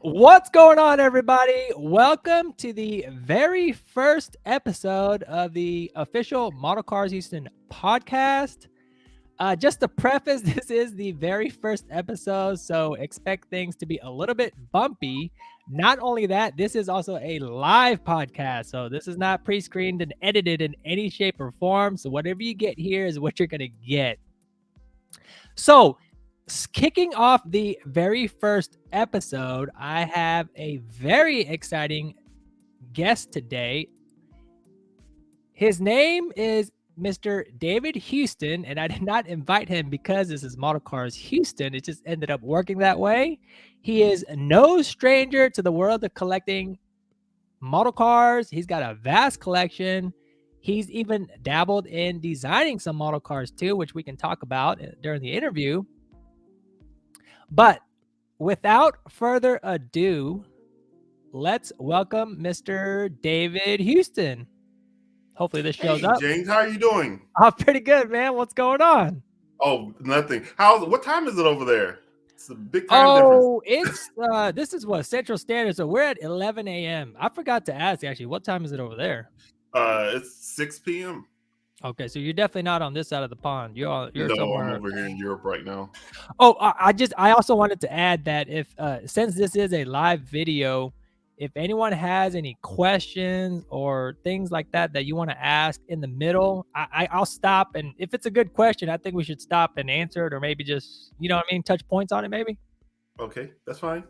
What's going on, everybody? Welcome to the very first episode of the official Model Cars Houston podcast. Just to preface, this is the very first episode, so expect things to be a little bit bumpy. Not only that, this is also a live podcast, so this is not pre-screened and edited in any shape or form. So whatever you get here is what you're gonna get. So, kicking off the very first episode, I have a very exciting guest today. His name is Mr. David Houston, and I did not invite him because this is Model Cars Houston. It just ended up working that way. He is no stranger to the world of collecting model cars. He's got a vast collection. He's even dabbled in designing some model cars too, which we can talk about during the interview. But without further ado, let's welcome Mr. David Houston. Hopefully this shows up. James, how are you doing? Oh, pretty good, man. What's going on? Oh, nothing. What time is it over there? It's a big time difference. Oh, it's this is what Central Standard. So we're at 11 a.m. I forgot to ask actually, what time is it over there? It's 6 p.m. Okay, so you're definitely not on this side of the pond. You're no, somewhere. I'm over here in Europe right now. Oh, I also wanted to add that if since this is a live video, if anyone has any questions or things like that you want to ask in the middle, I'll stop, and if it's a good question, I think we should stop and answer it, or maybe just touch points on it, maybe. Okay, that's fine.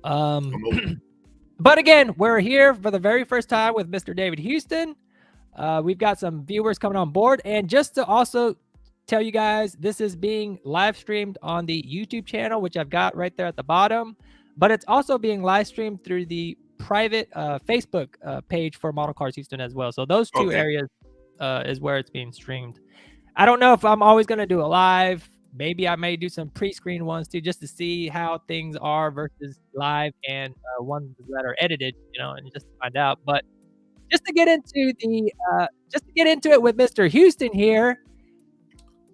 But again, we're here for the very first time with Mr. David Houston. We've got some viewers coming on board, and just to also tell you guys, this is being live streamed on the YouTube channel, which I've got right there at the bottom, but it's also being live streamed through the private Facebook page for Model Cars Houston as well. So those two areas is where it's being streamed. I don't know if I'm always going to do a live. Maybe I may do some pre-screen ones too, just to see how things are versus live and ones that are edited, and just to find out. But just to get into it with Mr. Houston here,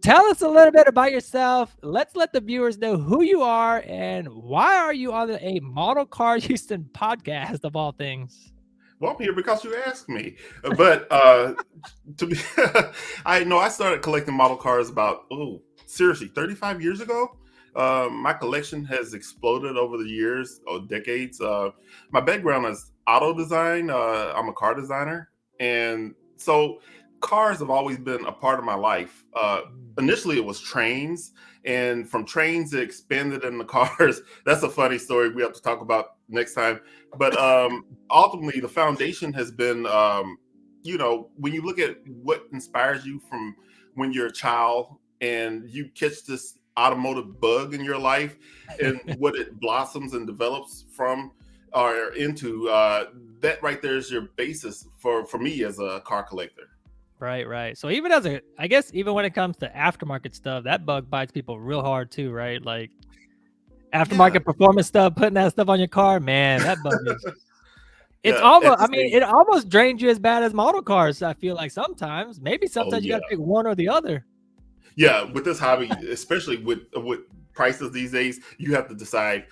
tell us a little bit about yourself. Let's let the viewers know who you are and why are you on a Model Cars Houston podcast of all things. Well, I'm here because you asked me. But I started collecting model cars about 35 years ago. My collection has exploded over the years or decades. My background is auto design. I'm a car designer, and so cars have always been a part of my life. Initially, it was trains, and from trains, it expanded into cars. That's a funny story we have to talk about next time. But ultimately, the foundation has been, when you look at what inspires you from when you're a child and you catch this automotive bug in your life and what it blossoms and develops from or into, that right there is your basis for me as a car collector. Right. So even even when it comes to aftermarket stuff, that bug bites people real hard too, right? Like aftermarket performance stuff, putting that stuff on your car, man, that bug is. It's almost. It almost drains you as bad as model cars. I feel like sometimes, you got to pick one or the other. Yeah, with this hobby, especially with prices these days, you have to decide,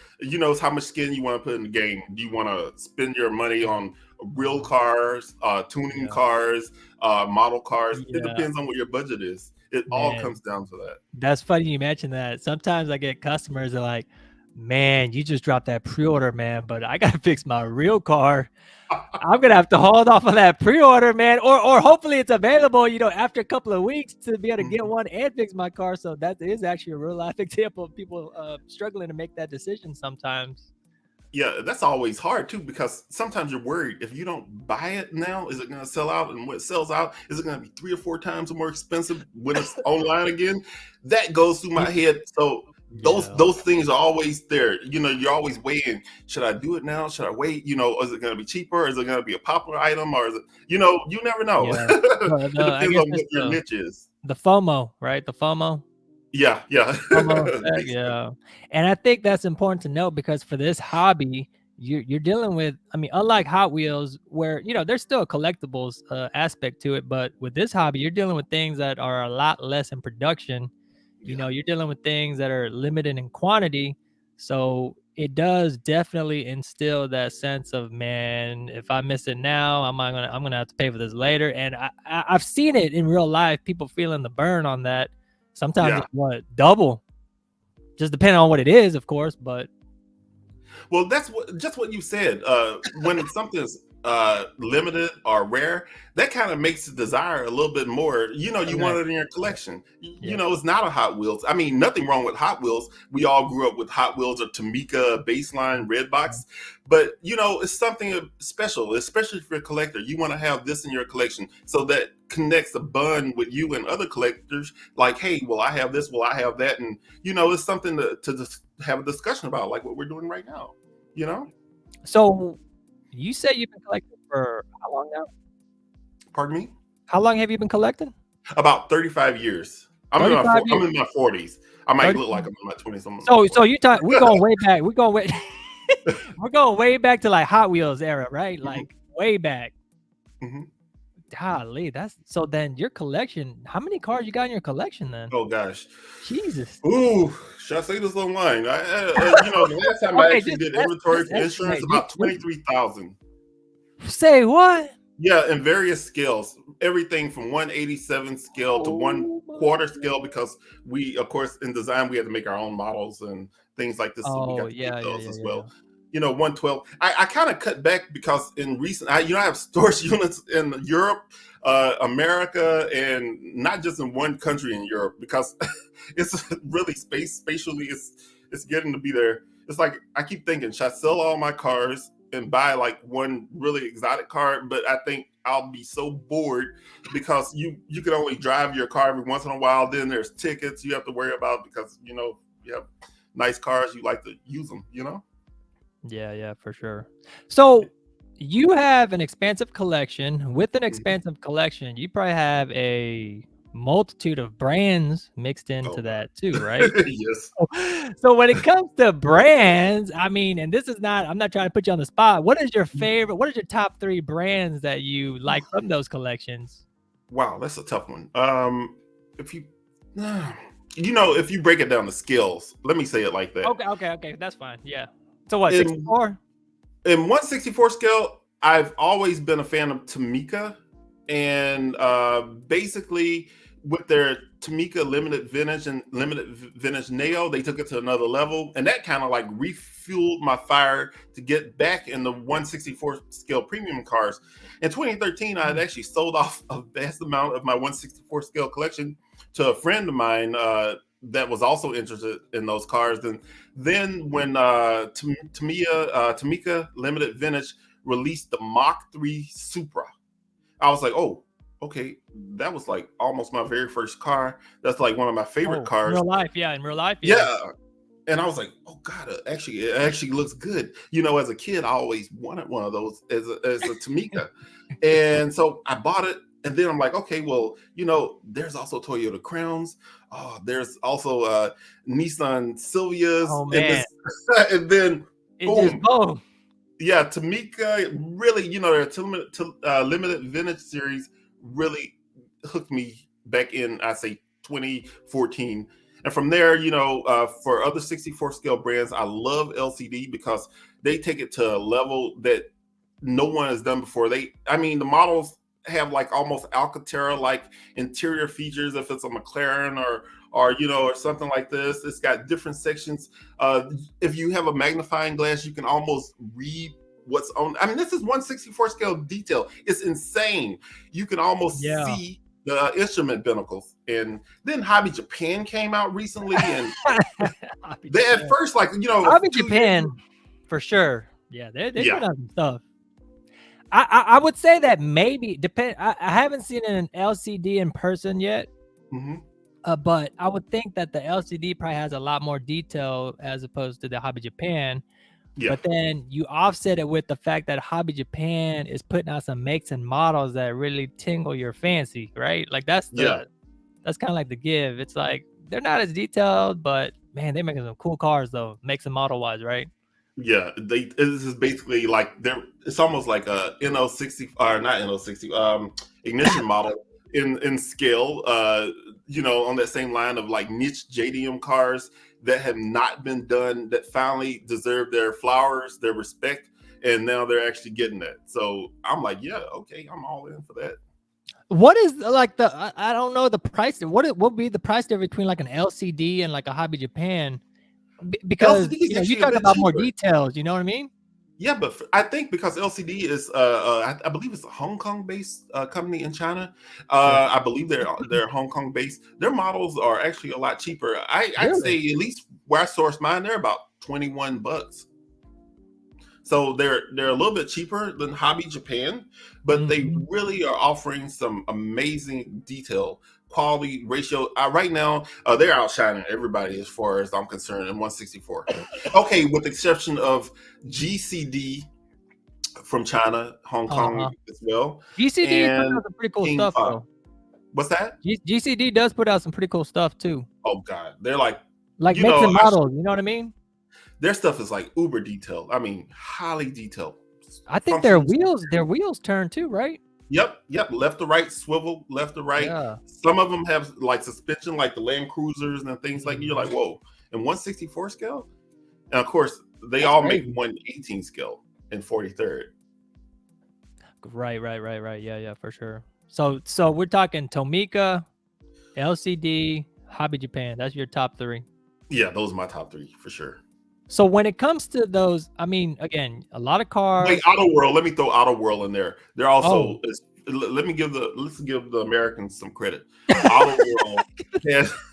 how much skin you want to put in the game. Do you want to spend your money on real cars, tuning cars, model cars? It depends on what your budget is. It all comes down to that. That's funny you mentioned that. Sometimes I get customers that are like, man, you just dropped that pre-order, man, but I got to fix my real car. I'm going to have to hold off on that pre-order, man, or hopefully it's available, after a couple of weeks to be able to get one and fix my car. So that is actually a real life example of people struggling to make that decision sometimes. Yeah, that's always hard too, because sometimes you're worried if you don't buy it now, is it going to sell out? And when it sells out, is it going to be 3 or 4 times more expensive when it's online again? That goes through my head. So those things are always there. You're always weighing, should I do it now? Should I wait? Is it going to be cheaper? Is it going to be a popular item? Or is it, you never know. Yeah. It depends on what your niche is. The FOMO, right? The FOMO. Yeah. Yeah. And I think that's important to know, because for this hobby, you're dealing with, unlike Hot Wheels, where, there's still a collectibles aspect to it. But with this hobby, you're dealing with things that are a lot less in production. You're dealing with things that are limited in quantity. So it does definitely instill that sense of, man, if I miss it now, I'm gonna have to pay for this later. And I've seen it in real life, people feeling the burn on that. Sometimes Yeah. it's what, double, just depending on what it is, of course. But Well, that's just what you said. When something's limited or rare, that kind of makes the desire a little bit more. You know, you want correct. it in your collection. You Yeah. know, it's not a Hot Wheels. I mean, nothing wrong with Hot Wheels. We all grew up with Hot Wheels or Tamika baseline red box, but you know, it's something special, especially for a collector. You want to have this in your collection so that connects a bond with you and other collectors. Like, hey, well, I have this, well, I have that, and you know, it's something to just have a discussion about, like what we're doing right now. You know? So you say you've been collecting for how long now? Pardon me? How long have you been collecting? About 35 years. 35 I'm years. in my 40s. I might 30. look like I'm in my 20s. So you talk, we're going way back. We're going way we're going way back to like Hot Wheels era, right? Like way back. Mm-hmm. Golly, that's so. Then your collection, how many cars you got in your collection then? Oh gosh. Jesus. Ooh, should I say this online? You know, the last time I Okay, actually did just inventory for estimate. insurance, about 23,000. Say what? Yeah, in various scales, everything from 187 scale to Oh my 1/4 scale, because we, of course, in design, we had to make our own models and things like this. So we Oh got to get yeah, yeah, those yeah, as yeah. well. You know, 112. I kind of cut back because in recent, I have storage units in Europe, America, and not just in one country in Europe, because it's really spatially, it's getting to be there. It's like I keep thinking, should I sell all my cars and buy like one really exotic car? But I think I'll be so bored because you can only drive your car every once in a while. Then there's tickets you have to worry about because you know you have nice cars, you like to use them. You know. Yeah, yeah, for sure. So you have an expansive collection. With an Mhm. expansive collection, you probably have a multitude of brands mixed into Oh God. that too, right? Yes. So when it comes to brands, I mean, and this is not, I'm not trying to put you on the spot. What is your favorite? What is your top 3 brands that you like from those collections? Wow, that's a tough one. If you, you know, if you break it down to skills, let me say it like that. Okay, that's fine. Yeah. So what, In 64? in 1/64 scale, I've always been a fan of Tamika, and basically with their Tamika limited vintage and limited vintage Neo, they took it to another level, and that kind of like refueled my fire to get back in the 1/64 scale premium cars. In 2013, I had actually sold off a vast amount of my 1/64 scale collection to a friend of mine that was also interested in those cars. And then when Tamika Limited Vintage released the Mach 3 Supra, I was like, oh, okay, that was like almost my very first car. That's like one of my favorite Oh, in cars. real life, yeah, in real life, yeah. Yeah. And I was like, oh God, it actually looks good. You know, as a kid, I always wanted one of those as a Tamika. And so I bought it. And then I'm like, okay, well, you know, there's also Toyota Crowns. Oh, there's also Nissan Silvias Oh and man, this, and then it just boom, boom. yeah, Tamika really, you know, their limited vintage series really hooked me back in, I say 2014. And from there, you know, for other 64 scale brands, I love LCD because they take it to a level that no one has done before. I mean, the models have like almost Alcantara like interior features if it's a McLaren or you know, or something like this. It's got different sections. If you have a magnifying glass, you can almost read what's on. I mean, this is 1/64 scale detail. It's insane. You can almost Yeah. see the instrument binnacles. And then Hobby Japan came out recently, and Hobby they at Japan. first, like, you know, Hobby 2 years. Japan, for sure. Yeah, they Yeah. put out some stuff. I would say that maybe depend. I haven't seen an LCD in person yet, Hmm. but I would think that the LCD probably has a lot more detail as opposed to the Hobby Japan. Yeah. But then you offset it with the fact that Hobby Japan is putting out some makes and models that really tingle your fancy, right? Like that's Yeah. kind of like the give. It's like they're not as detailed, but man, they're making some cool cars though, makes and model wise, right? Yeah, this is basically like they're. It's almost like a NO60 or not NO60 ignition model, in scale. On that same line of like niche JDM cars that have not been done, that finally deserve their flowers, their respect, and now they're actually getting that. So I'm like, yeah, okay, I'm all in for that. What is like I don't know the price. What would be the price difference between like an LCD and like a Hobby Japan? Because LCD is you actually a talk bit about more cheaper. details. You know what I mean? Yeah, but I think because LCD is, I believe it's a Hong Kong-based company in China. Right. I believe they're Hong Kong-based. Their models are actually a lot cheaper. I'd say Really? at least where I source mine, they're about $21. So they're a little bit cheaper than Hobby Japan, but they Mhm. really are offering some amazing detail, quality, ratio. Right now, they're outshining everybody as far as I'm concerned in 164. Okay, with the exception of GCD from China, Hong Kong Uh-huh. as well, GCD puts and out some pretty cool King stuff Fa. though. What's that? GCD does put out some pretty cool stuff too. Oh God, they're like, Like makes and models. You know what I mean? their stuff is like uber detailed. I mean, highly detailed. I think Functions. their wheels turn too, right? Yep. Left to right, swivel, left to right. Yeah. Some of them have like suspension, like the Land Cruisers and things like. You're like, Mhm. whoa. And 164 scale, and of course they That's all make crazy. 118 scale and 43rd. Right. Yeah, for sure. So we're talking Tomica, LCD, Hobby Japan. That's your top three. Yeah, those are my top three for sure. So when it comes to those, I mean, again, a lot of Wait, cars. Auto World. Let me throw Auto World in there. They're Oh, also. Let's give the Americans some credit. Auto World.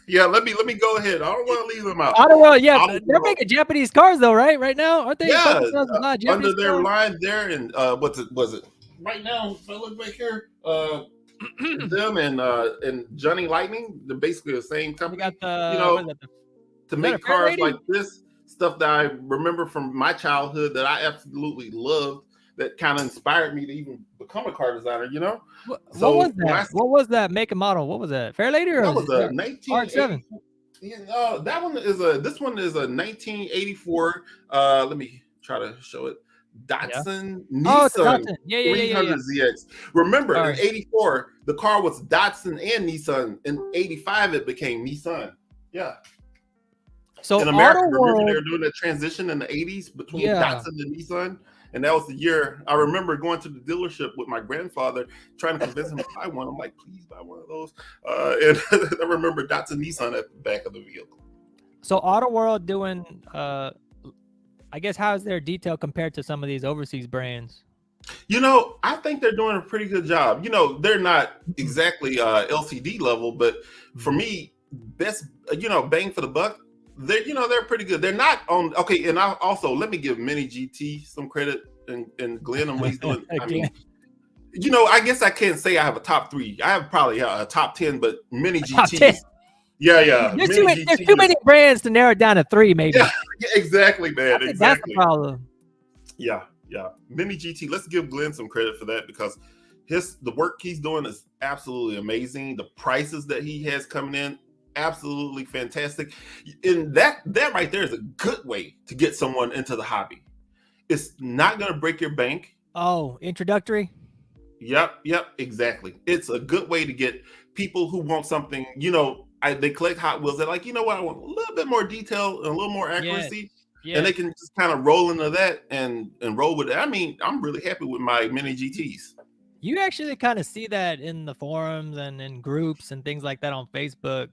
Yeah. Let me go ahead. I don't want to leave them out. Auto World, yeah, Auto they're World. making Japanese cars though, right? Right now, aren't they Yeah, focusing on a lot of under Japanese their cars? line there, and was it right now? If I look back here, them and Johnny Lightning, they're basically the same We company. got the what is that? To Is that a make Fair cars like Lady? this, stuff that I remember from my childhood that I absolutely loved, that kind of inspired me to even become a car designer. What was So when that? What was that make and model? What was that? Fair Lady or that was was it a RX-7? 1984. That one is this one is a 1984. Let me try to show it. Yeah. Datsun Oh, it's a Nissan Datsun. Yeah. 300ZX. Remember, in Sorry. '84, the car was Datsun and Nissan. In '85, it became Nissan. Yeah. So In Auto America, remember they World, were doing that transition in the '80s between yeah. Datsun and Nissan, and that was the year I remember going to the dealership with my grandfather, trying to convince him to buy one. I'm like, please buy one of those. And I remember Datsun Nissan at the back of the vehicle. So Auto World doing I guess how is their detail compared to some of these overseas brands? I think they're doing a pretty good job. They're not exactly LCD level, but for me, best bang for the buck. They're pretty good. They're not on okay. And I also let me give Mini GT some credit and Glenn and what he's doing. I mean, I guess I can't say I have a top three. I have probably a top 10, but Mini Top 10. GT. Yeah. There's Mini there's GT too many brands to narrow it down to three, maybe. Yeah, exactly, man. I think Exactly. that's the problem. Yeah. Mini GT. Let's give Glenn some credit for that because the work he's doing is absolutely amazing. The prices that he has coming in, absolutely fantastic. And that right there is a good way to get someone into the hobby. It's not going to break your bank. Oh, introductory. Yep, exactly. It's a good way to get people who want something. They collect Hot Wheels. They're like, you know what? I want a little bit more detail and a little more accuracy. Yes. And they can just kind of roll into that and roll with it. I mean, I'm really happy with my Mini GTs. You actually kind of see that in the forums and in groups and things like that on Facebook.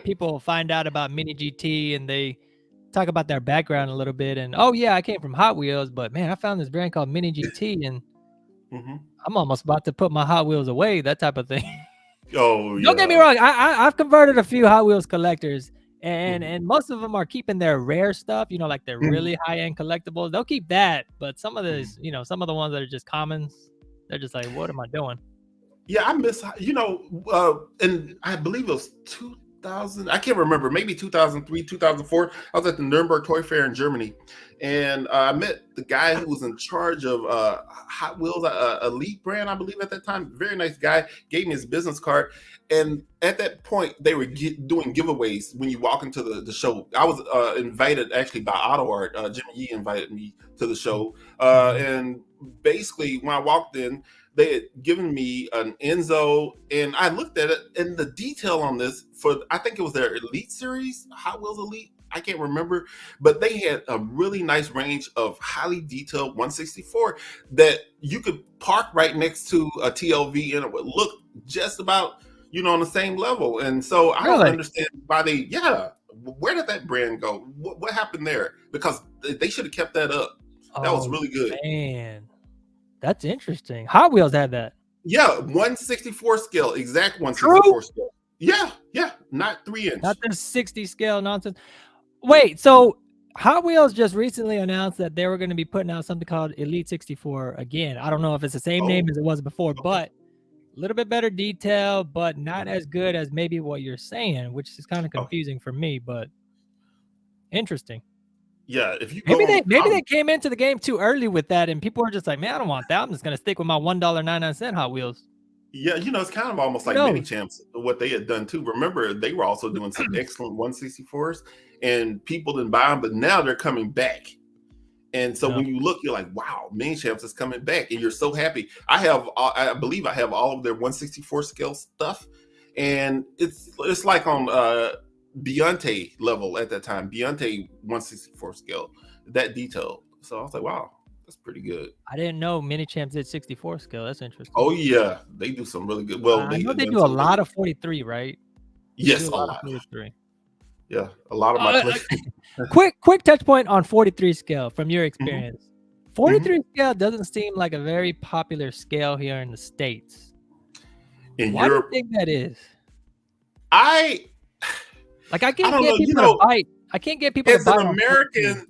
People find out about Mini GT and they talk about their background a little bit. And oh yeah, I came from Hot Wheels, but man, I found this brand called Mini GT, and I'm almost about to put my Hot Wheels away. That type of thing. Oh yeah. Don't get me wrong. I've converted a few Hot Wheels collectors, and most of them are keeping their rare stuff. Like their really high end collectibles. They'll keep that, but some of these, some of the ones that are just commons, they're just like, what am I doing? Yeah, I miss, and I believe it was 2000. I can't remember, maybe 2003, 2004. I was at the Nuremberg Toy Fair in Germany, and I met the guy who was in charge of Hot Wheels Elite brand, I believe at that time. Very nice guy. Gave me his business card, and at that point, they were doing giveaways when you walk into the show. I was invited actually by Auto Art. Jimmy Yee invited me to the show, and basically when I walked in, they had given me an Enzo, and I looked at it, and the detail on this for, I think it was their Elite series, Hot Wheels Elite. I can't remember, but they had a really nice range of highly detailed 164 that you could park right next to a TLV, and it would look just about, on the same level. And so I don't understand why where did that brand go? What happened there? Because they should have kept that up. That was really good. Man, that's interesting. Hot Wheels had that. Yeah, 164 scale, exact 164 scale. Yeah, not 3-inch. Not the 60 scale nonsense. Wait, so Hot Wheels just recently announced that they were going to be putting out something called Elite 64 again. I don't know if it's the same name as it was before, but a little bit better detail, but not as good as maybe what you're saying, which is kind of confusing for me, but interesting. Yeah, if you maybe they came into the game too early with that, and people were just like, man, I don't want that. I'm just going to stick with my $1.99 Hot Wheels. Yeah, it's kind of almost like Mini Champs, what they had done too. Remember, they were also doing some excellent 164s, and people didn't buy them, but now they're coming back. And so when you look, you're like, wow, Mini Champs is coming back, and you're so happy. I believe I have all of their 164 scale stuff, and it's like on Beyonce level at that time, Beyonce 164 scale, that detail. So I was like, wow. That's pretty good. I didn't know Mini Champs did 64 scale. That's interesting. Oh yeah, they do some really good. Well, I know they do a lot of 43, right? Yes, a lot of 43. Yeah, a lot of my quick touch point on 43 scale from your experience. 43 scale doesn't seem like a very popular scale here in the States. Why do you think that is? I can't get people to bite. I can't get people to bite. As an American,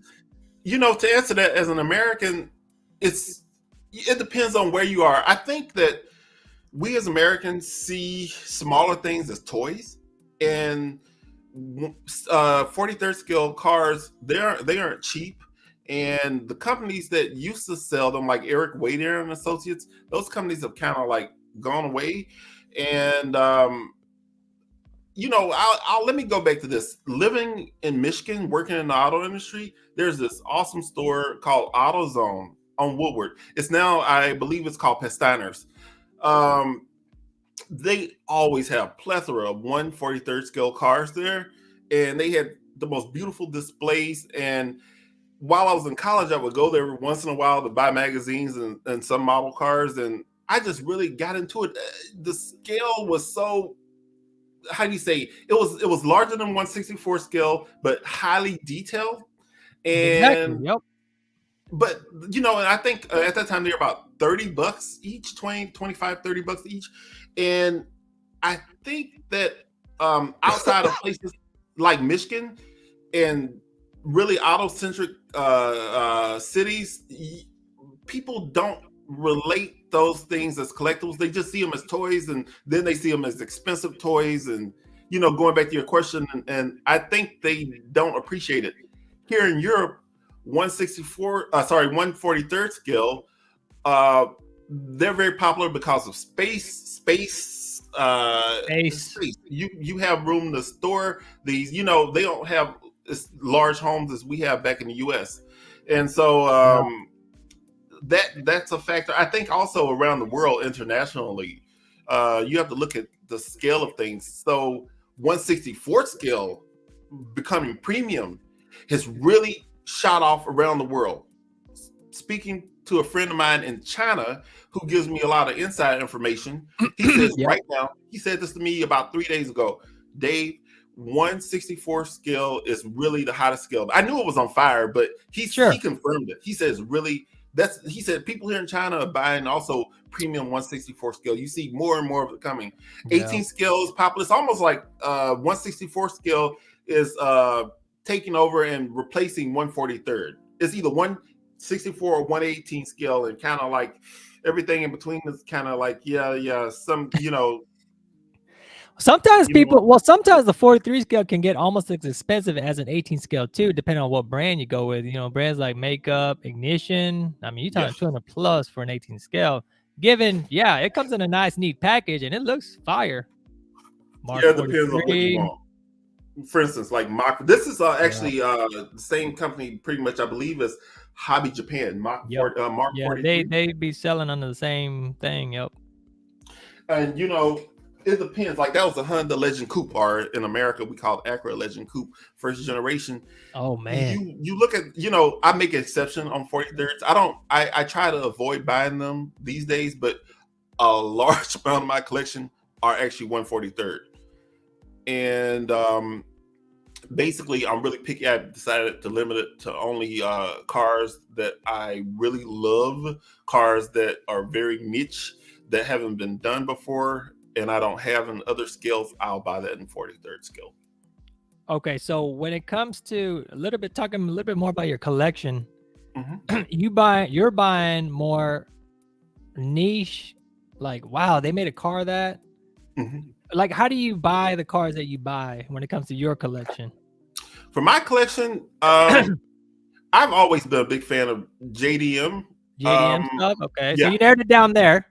to answer that, as an American, it depends on where you are. I think that we as Americans see smaller things as toys, and 43rd scale cars, they aren't cheap. And the companies that used to sell them, like Eric Wader and Associates, those companies have kind of like gone away. And let me go back to this. Living in Michigan, working in the auto industry, there's this awesome store called AutoZone on Woodward. It's now, I believe it's called Pesteiner's. They always have plethora of 143rd scale cars there, and they had the most beautiful displays. And while I was in college, I would go there once in a while to buy magazines and some model cars, and I just really got into it. The scale was so, how do you say, it was larger than 164 scale, but highly detailed. And but and I think at that time they were about $30 each, 20, 25, $30 each. And I think that outside of places like Michigan and really auto-centric cities, people don't relate those things as collectibles. They just see them as toys, and then they see them as expensive toys. And going back to your question, and I think they don't appreciate it. Here in Europe, 143rd scale, they're very popular because of space. You have room to store these. They don't have as large homes as we have back in the U.S. And so that's a factor. I think also around the world internationally, you have to look at the scale of things. So 164th scale becoming premium has really shot off around the world. Speaking to a friend of mine in China who gives me a lot of inside information, he says right now, he said this to me about 3 days ago, Dave, 164 scale is really the hottest scale. I knew it was on fire, but he confirmed it. He says really, he said people here in China are buying also premium 164 scale. You see more and more of it coming. 18 scale is popular. It's almost like 164 scale is taking over and replacing 143rd. It's either 164 or 118 scale, and kind of like everything in between is kind of like some Sometimes sometimes the 43 scale can get almost as expensive as an 18 scale too, depending on what brand you go with. Brands like Makeup, Ignition. I mean, you're talking 200 plus for an 18 scale. Given, it comes in a nice, neat package, and it looks fire. Mark, it depends on what you want. For instance, like Mach. This is Yeah. actually the same company, pretty much, I believe, as Hobby Japan. Yep. Mark Yeah, 43. they be selling under the same thing. Yep. And it depends. Like that was a Honda Legend Coupe, or in America we call it Acura Legend Coupe, first generation. Oh man. You look at, I make an exception on 43rds. I try to avoid buying them these days, but a large amount of my collection are actually 143rd. And basically, I'm really picky. I decided to limit it to only cars that I really love, cars that are very niche, that haven't been done before, and I don't have in other scales. I'll buy that in 43rd scale. Okay, so when it comes to talking a little bit more about your collection, Mm-hmm. you're buying more niche, like, wow, they made a car that, Mm-hmm. like, how do you buy the cars that you buy when it comes to your collection? For my collection, I've always been a big fan of JDM. JDM stuff? Okay, so Yeah, you narrowed it down there.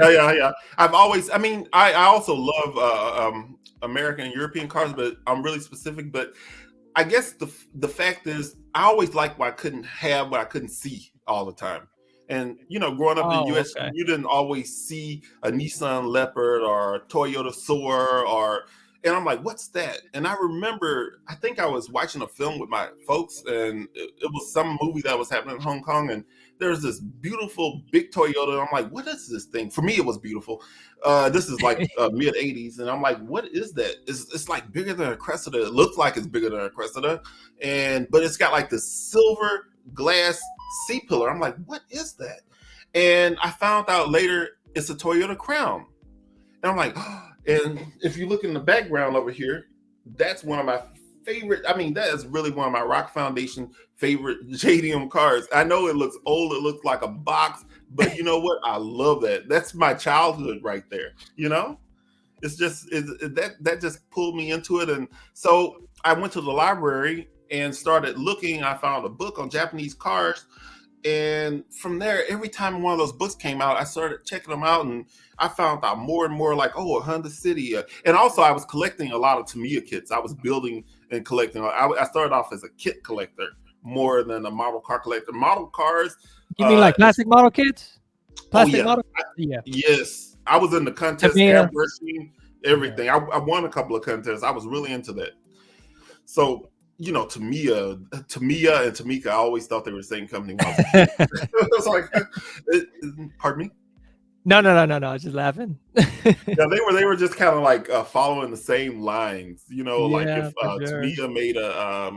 yeah. I also love American and European cars, but I'm really specific. But I guess the fact is, I always liked what I couldn't have, what I couldn't see all the time. And growing up in the Oh, U.S., okay. you didn't always see a Nissan Leopard or a Toyota Soar, and I'm like, what's that? And I remember, I think I was watching a film with my folks, and it was some movie that was happening in Hong Kong, and there's this beautiful big Toyota. And I'm like, what is this thing? For me, it was beautiful. This is like mid '80s, and I'm like, what is that? It's like bigger than a Cressida. It looks like it's bigger than a Cressida, but it's got like this silver glass C pillar. I'm like, what is that? And I found out later it's a Toyota Crown. And I'm like, oh. And if you look in the background over here, that's one of my favorite. I mean, that is really one of my Rock Foundation favorite JDM cars. I know it looks old, it looks like a box, but you know what? I love that. That's my childhood right there. It's just that just pulled me into it. And so I went to the library and started looking. I found a book on Japanese cars. And from there, every time one of those books came out, I started checking them out, and I found out more and more, like, oh, a Honda City. And also, I was collecting a lot of Tamiya kits. I was building and collecting. I started off as a kit collector more than a model car collector. Model cars. You mean like plastic model kits? Plastic yeah. model? Yeah. Yes. I was in the contest, airbrushing, everything. Yeah. I won a couple of contests. I was really into that. So, Tamiya and Tamika, I always thought they were the same company. I was like, pardon me? No. I was just laughing. Yeah, they were just kind of like following the same lines. Like if Tamiya made a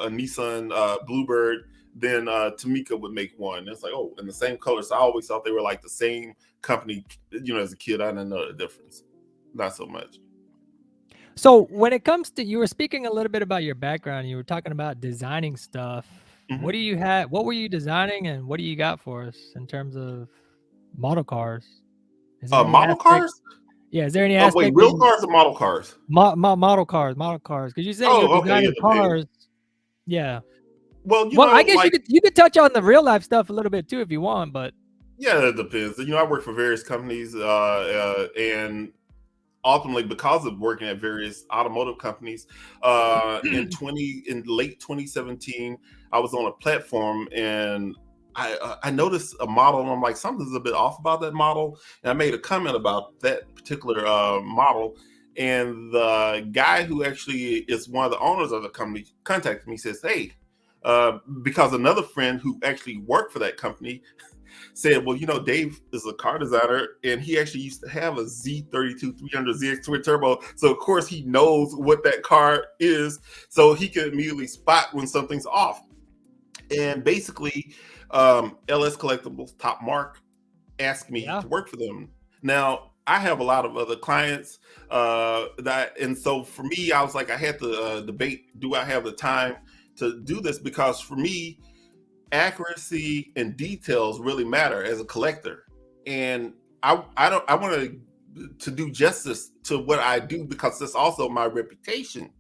Nissan Bluebird, then Tamika would make one. It's like, oh, in the same color. So I always thought they were like the same company. As a kid, I didn't know the difference. Not so much. So when it comes to, you were speaking a little bit about your background. You were talking about designing stuff. Mm-hmm. What do you have? What were you designing, and what do you got for us in terms of model cars? Model cars? Yeah. Is there any aspect? Wait, real cars or model cars? Model cars. Because you said you're designing cars. Yeah. Well, I guess you could touch on the real life stuff a little bit too if you want, but yeah, it depends. I work for various companies, and ultimately, because of working at various automotive companies, in late 2017, I was on a platform and I noticed a model, and I'm like, something's a bit off about that model. And I made a comment about that particular model. And the guy who actually is one of the owners of the company contacted me, says, hey, because another friend who actually worked for that company said, well, Dave is a car designer, and he actually used to have a Z32 300 ZX Twin Turbo. So, of course, he knows what that car is. So he can immediately spot when something's off. And basically, LS Collectibles, Top Mark, asked me to work for them. Now, I have a lot of other clients and so for me, I was like, I had to debate, do I have the time to do this? Because for me, accuracy and details really matter as a collector, and I want to do justice to what I do, because that's also my reputation.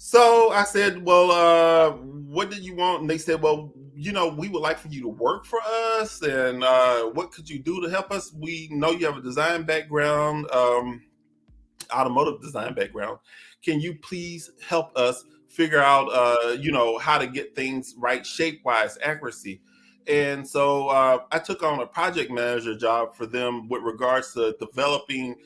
So I said, well, what did you want? And they said, well, we would like for you to work for us, and what could you do to help us? We know you have a design background, automotive design background. Can you please help us figure out, how to get things right, shape wise, accuracy? And so I took on a project manager job for them with regards to developing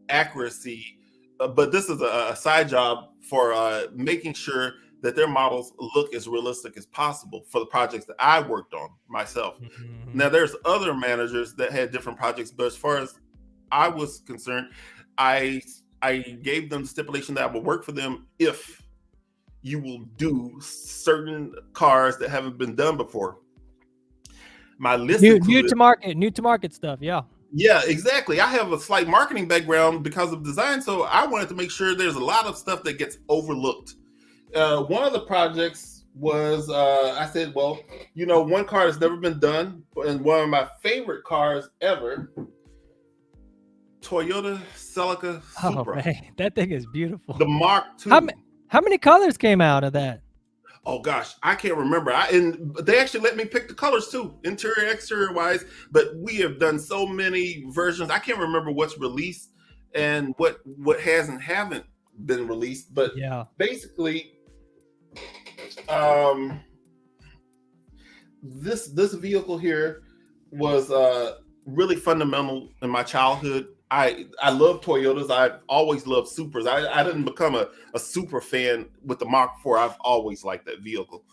accuracy. But this is a side job for making sure that their models look as realistic as possible for the projects that I worked on myself. Mhm. Now, there's other managers that had different projects, but as far as I was concerned, I I gave them the stipulation that I will work for them if you will do certain cars that haven't been done before. My list New included, to market stuff. Yeah. yeah, exactly. I have a slight marketing background because of design, so I wanted to make sure there's a lot of stuff that gets overlooked. One of the projects was I said, well, one car that's never been done, and one of my favorite cars ever, Toyota Celica Oh Supra, man, that thing is beautiful. the Mark How II. how many colors came out of that? Oh gosh, I can't remember. And they actually let me pick the colors too, interior, exterior wise. But we have done so many versions. I can't remember what's released and what haven't been released. But Yeah. basically, um, this vehicle here was really fundamental in my childhood. I love Toyotas. I've always loved Supras. I didn't become a super fan with the Mach 4. I've always liked that vehicle.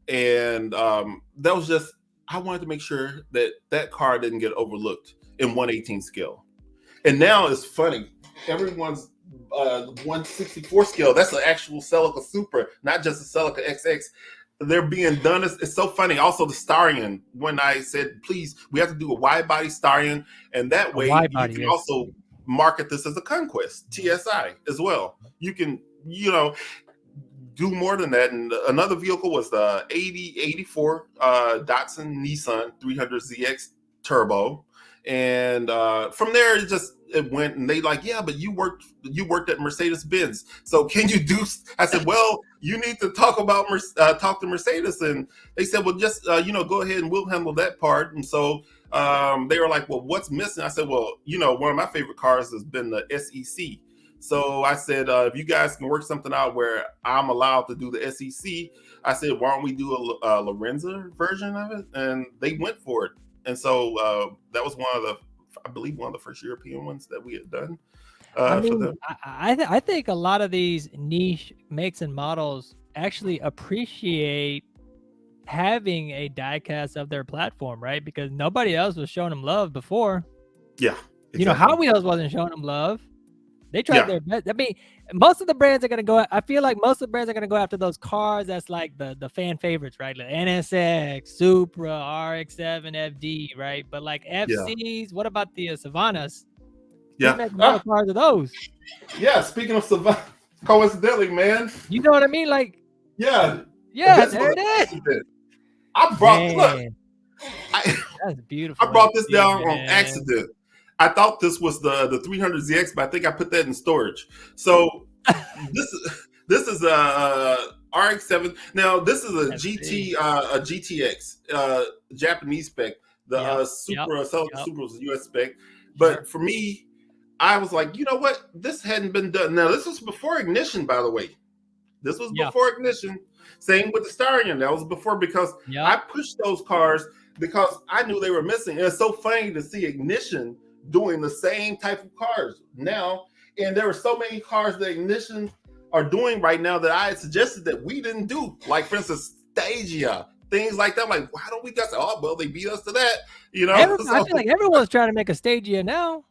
And that was just, I wanted to make sure that that car didn't get overlooked in 1/18 scale. And now it's funny. Everyone's 1/64 scale. That's an actual Celica Supra, not just a Celica XX. They're being done. It's so funny. Also, the Starion. When I said, please, we have to do a wide body Starion, and that A way wide you body, can yes. also market this as a Conquest TSI as well. You can, do more than that. And another vehicle was the 84 Datsun Nissan 300ZX Turbo. And from there, it went, and they like, yeah, but you worked at Mercedes Benz, so can you do? I said, well, you need to talk to Mercedes, and they said, well, just go ahead and we'll handle that part. And so they were like, well, what's missing? I said, well, one of my favorite cars has been the SEC. So I said, if you guys can work something out where I'm allowed to do the SEC, I said, why don't we do a Lorenza version of it? And they went for it. And so that was I believe one of the first European ones that we had done for them. I think a lot of these niche makes and models actually appreciate having a diecast of their platform, right? Because nobody else was showing them love before. Yeah, exactly. Hot Wheels wasn't showing them love. They tried their best. I mean, most of the brands are gonna go. I feel like most of the brands are gonna go after those cars that's like the fan favorites, right? Like NSX, Supra, RX-7, FD, right? But like FCs, what about the Savannas? Yeah, make model cars of those. Yeah, speaking of Savannah, coincidentally, man. You know what I mean? Like, yeah, there it is. I brought that's beautiful. I brought this down on accident. I thought this was the 300ZX, but I think I put that in storage. So this is a RX-7. Now this is a GTX Japanese spec. The Supra Supra was a US spec. But for me, I was like, you know what? This hadn't been done. Now this was before Ignition, by the way. This was before Ignition. Same with the Starion. That was before, because I pushed those cars because I knew they were missing. And it's so funny to see Ignition doing the same type of cars now. And there were so many cars that Ignition are doing right now that I had suggested that we didn't do. Like, for instance, Stagia, things like that. I'm like, why don't we just, they beat us to that, I feel like everyone's trying to make a Stagia now.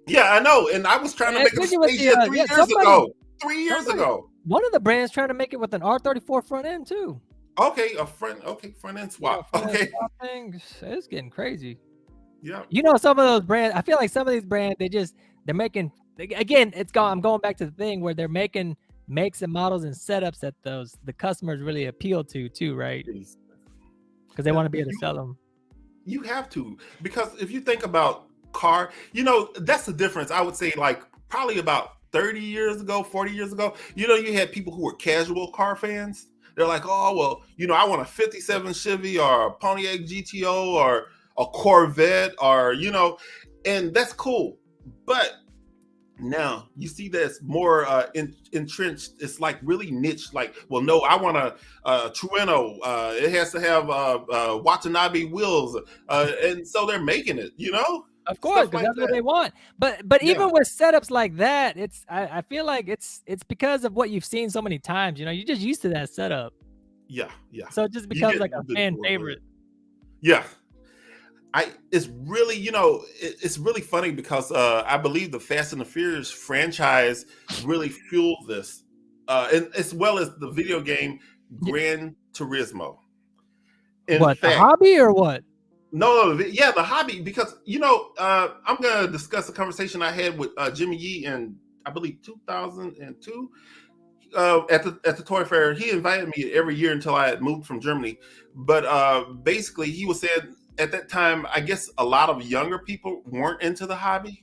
Yeah, I know. And I was trying to make a Stagia 3 years ago. 3 years ago. One of the brands trying to make it with an R34 front end too. Okay, front end swap. It's getting crazy. Yeah. Some of those brands, I feel like some of these brands, they're making, again, I'm going back to the thing where they're making makes and models and setups that the customers really appeal to too, right? Because they want to be able to sell them. You have to, because if you think about car, that's the difference. I would say like probably about 30 years ago, 40 years ago, you had people who were casual car fans. They're like, oh, well, I want a 57 Chevy or a Pontiac GTO or a Corvette or, and that's cool. But Now you see that's more entrenched. It's like really niche. Like, well, no, I want a Trueno. It has to have Watanabe wheels, and so they're making it. Of course, Stuff because like that's what that. they want. But Yeah, even with setups like that, I feel like it's because of what you've seen so many times. You're just used to that setup, yeah, yeah. so it just You becomes get like a the fan tour with it. favorite. Yeah, it's really it's really funny because I believe the Fast and the Furious franchise really fueled this, and as well as the video game Gran Turismo. In What, the fact, hobby or what? no, yeah, the hobby, because I'm gonna discuss a conversation I had with Jimmy Yee in, I believe, 2002 at the toy fair. He invited me every year until I had moved from Germany. But basically, he was saying at that time, I guess a lot of younger people weren't into the hobby.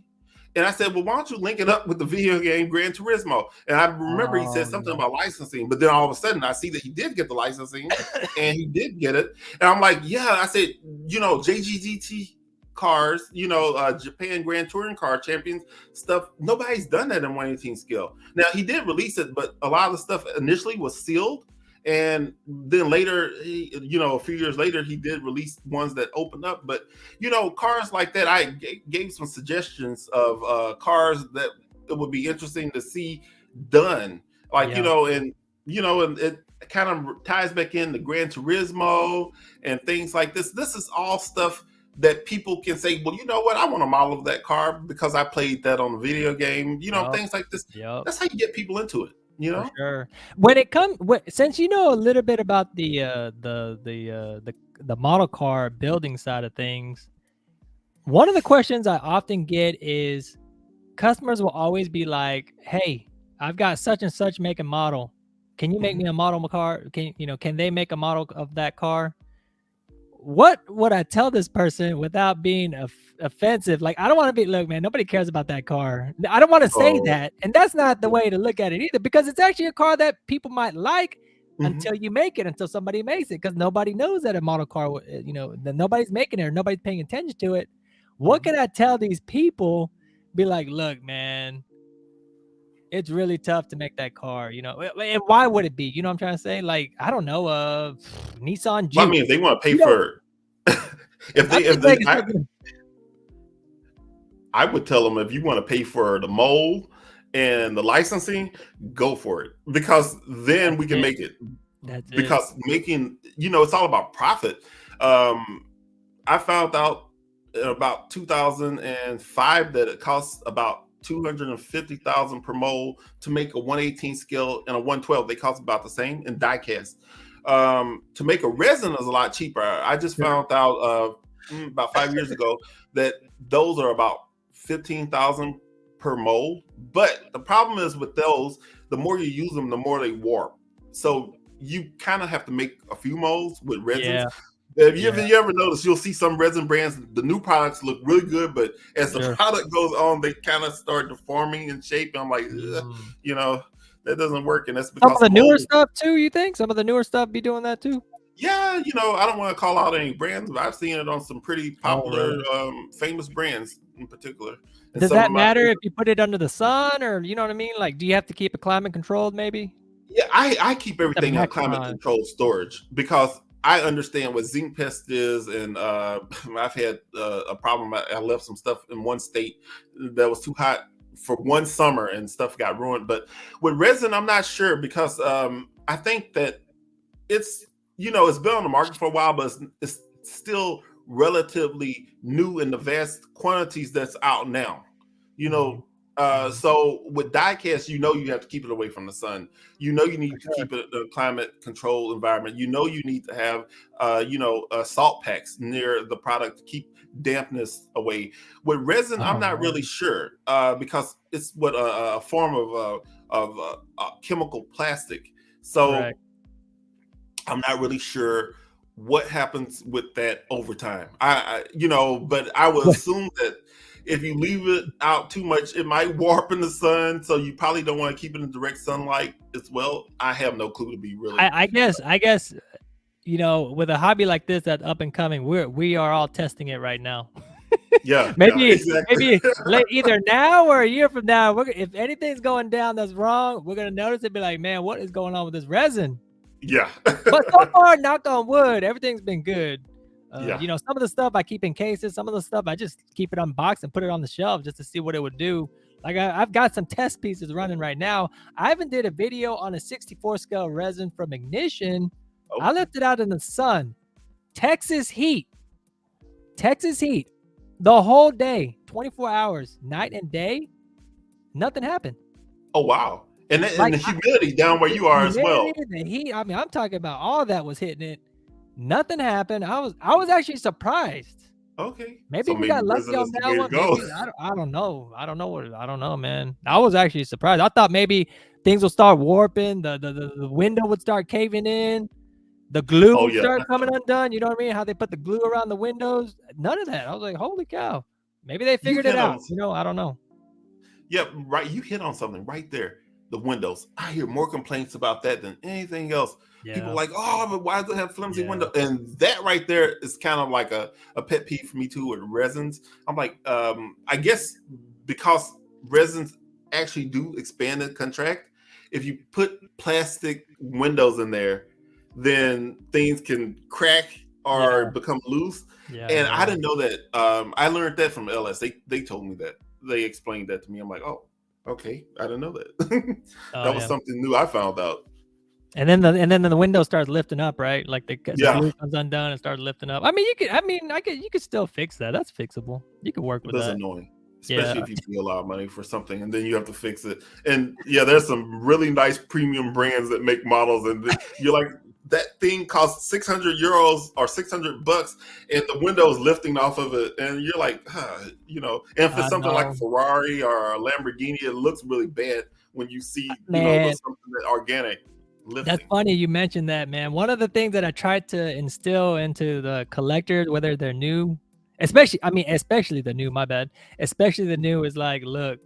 And I said, well, why don't you link it up with the video game Gran Turismo? And I remember he said Oh, something yeah. about licensing, but then all of a sudden I see that he did get the licensing and he did get it. And I'm like, yeah, I said, JGGT cars, Japan Grand Touring Car Champions stuff. Nobody's done that in 118 scale. Now he did release it, but a lot of the stuff initially was sealed. And then later, a few years later, he did release ones that opened up. But cars like that, I gave some suggestions of cars that it would be interesting to see done. Like Yeah. and it kind of ties back in the Gran Turismo and things like this. This is all stuff that people can say, well, you know what? I want a model of that car because I played that on a video game. Yep. Things like this. Yep. That's how you get people into it. For sure. When it comes, since you know a little bit about the model car building side of things, one of the questions I often get is customers will always be like, "Hey, I've got such and such make and model. Can you make me a model car? Can they make a model of that car?" What would I tell this person without being offensive? Like, I don't want to be, look, man, nobody cares about that car. I don't want to say Oh, that. And that's not the way to look at it either, because it's actually a car that people might like until you make it, until somebody makes it, because nobody knows that a model car, that nobody's making it or nobody's paying attention to it. What can I tell these people? Be like, look, man, it's really tough to make that car, and why would it be? You know what I'm trying to say? Like, I don't know, Nissan well, I Juke. mean, if they want to pay You know, for, if I'm they, just if they, making I, something. I would tell them, if you want to pay for the mold and the licensing, go for it, because then we can it. make it. That's it. Because making, it's all about profit. I found out in about 2005 that it costs about 250,000 per mold to make a 118 scale and a 112. They cost about the same in die cast. To make a resin is a lot cheaper. I just found out about 5 years ago that those are about 15,000 per mold. But the problem is with those, the more you use them, the more they warp. So you kind of have to make a few molds with resins. Yeah. If you ever notice, you'll see some resin brands, the new products look really good, but as the product goes on, they kind of start deforming in shape. And I'm like, that doesn't work. And that's Some of because the newer mold. stuff too, you think? Some of the newer stuff be doing that too? Yeah, I don't want to call out any brands, but I've seen it on some pretty popular, famous brands in particular. And Does some of that my matter favorite, if you put it under the sun, or you know what I mean? Like, do you have to keep it climate controlled maybe? yeah, I keep To everything in climate maximize. controlled storage because I understand what zinc pest is, and I've had a problem. I left some stuff in one state that was too hot for one summer, and stuff got ruined. But with resin, I'm not sure, because I think that it's been on the market for a while, but it's still relatively new in the vast quantities that's out now. You know, so with diecast, you have to keep it away from the sun. You need to keep it in a climate controlled environment. You need to have salt packs near the product to keep dampness away. With resin, I'm not really sure because it's what a form of chemical plastic. So. Correct. I'm not really sure what happens with that over time. But I would assume that if you leave it out too much, it might warp in the sun. So you probably don't want to keep it in direct sunlight as well. I have no clue, to be really. I guess, with a hobby like this that's up and coming, we are all testing it right now. Yeah, yeah, maybe exactly. either now or a year from now, if anything's going down that's wrong, we're gonna notice it. Be like, man, what is going on with this resin? Yeah. But so far, knock on wood, everything's been good. Yeah. Some of the stuff I keep in cases, some of the stuff I just keep it unboxed and put it on the shelf just to see what it would do. Like I've got some test pieces running right now. I even did a video on a 64 scale resin from Ignition. Oh, I left it out in the sun, Texas heat, the whole day, 24 hours, night and day. Nothing happened. oh wow. And Like the humidity down where you are as well. the heat. I mean, I'm talking about all that was hitting it. Nothing happened. I was actually surprised. Okay. Maybe So we maybe got lucky resin on is the that way to one. go. Maybe I don't know. I don't know, man. I was actually surprised. I thought maybe things will start warping. The window would start caving in. The glue Oh would yeah. start coming undone. You know what I mean? How they put the glue around the windows. None of that. I was like, holy cow. Maybe they You figured it hit out. on I don't know. Yeah, right. You hit on something right there. The windows. I hear more complaints about that than anything else. People Yeah. are like, oh, but why does it have flimsy Yeah. window? And that right there is kind of like a pet peeve for me too with resins. I'm like, I guess because resins actually do expand and contract. If you put plastic windows in there, then things can crack or Yeah. become loose. Yeah. And I didn't know that. I learned that from LS. They told me that. They explained that to me. I'm like, oh, okay, I didn't know that. Oh, That was yeah. something new I found out. And then the window starts lifting up, right? Like the Yeah, glue comes undone and starts lifting up. I mean, you could still fix that. That's fixable. You could work with that's that. annoying, Yeah. especially if you pay a lot of money for something and then you have to fix it. And yeah, there's some really nice premium brands that make models, and you're like, that thing costs 600 euros or 600 bucks, and the window's lifting off of it, and you're like, And for I something like a know. Ferrari or a Lamborghini, it looks really bad when you see, Man, something that organic that's lifting. funny you mentioned that, man. One of the things that I tried to instill into the collectors, whether they're new, especially the new, my bad, especially the new, is like, look,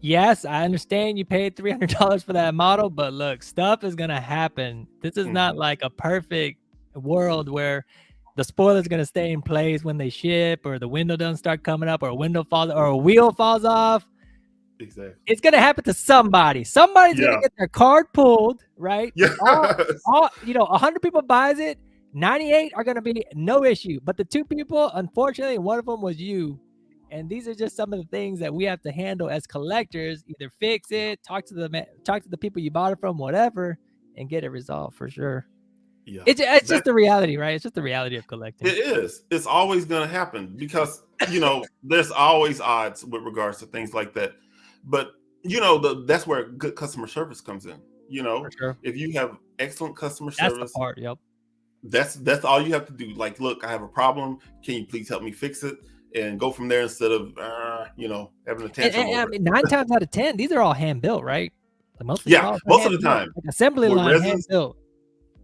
yes, I understand you paid $300 for that model, but look, stuff is gonna happen. This is not Mhm. like a perfect world where the spoiler's gonna stay in place when they ship, or the window doesn't start coming up, or a window falls, or a wheel falls off. Exactly. It's gonna happen to somebody. Somebody's gonna Yeah. get their card pulled, right? Yes. 100 people buys it, 98 are gonna be no issue. But the 2 people, unfortunately, one of them was you. And these are just some of the things that we have to handle as collectors. Either fix it, talk to the people you bought it from, whatever, and get it resolved for sure. Yeah. It's just the reality, right? It's just the reality of collecting. It is. It's always going to happen because, there's always odds with regards to things like that. But, that's where good customer service comes in. For sure. If you have excellent customer That's the service, part. Yep. that's all you have to do. Like, look, I have a problem. Can you please help me fix it? And go from there instead of, having a tantrum over I it. mean, 9 times out of 10, these are all hand built, right? Like most of these Yeah, models are most of hand the built, time. like assembly With line hand resins, built.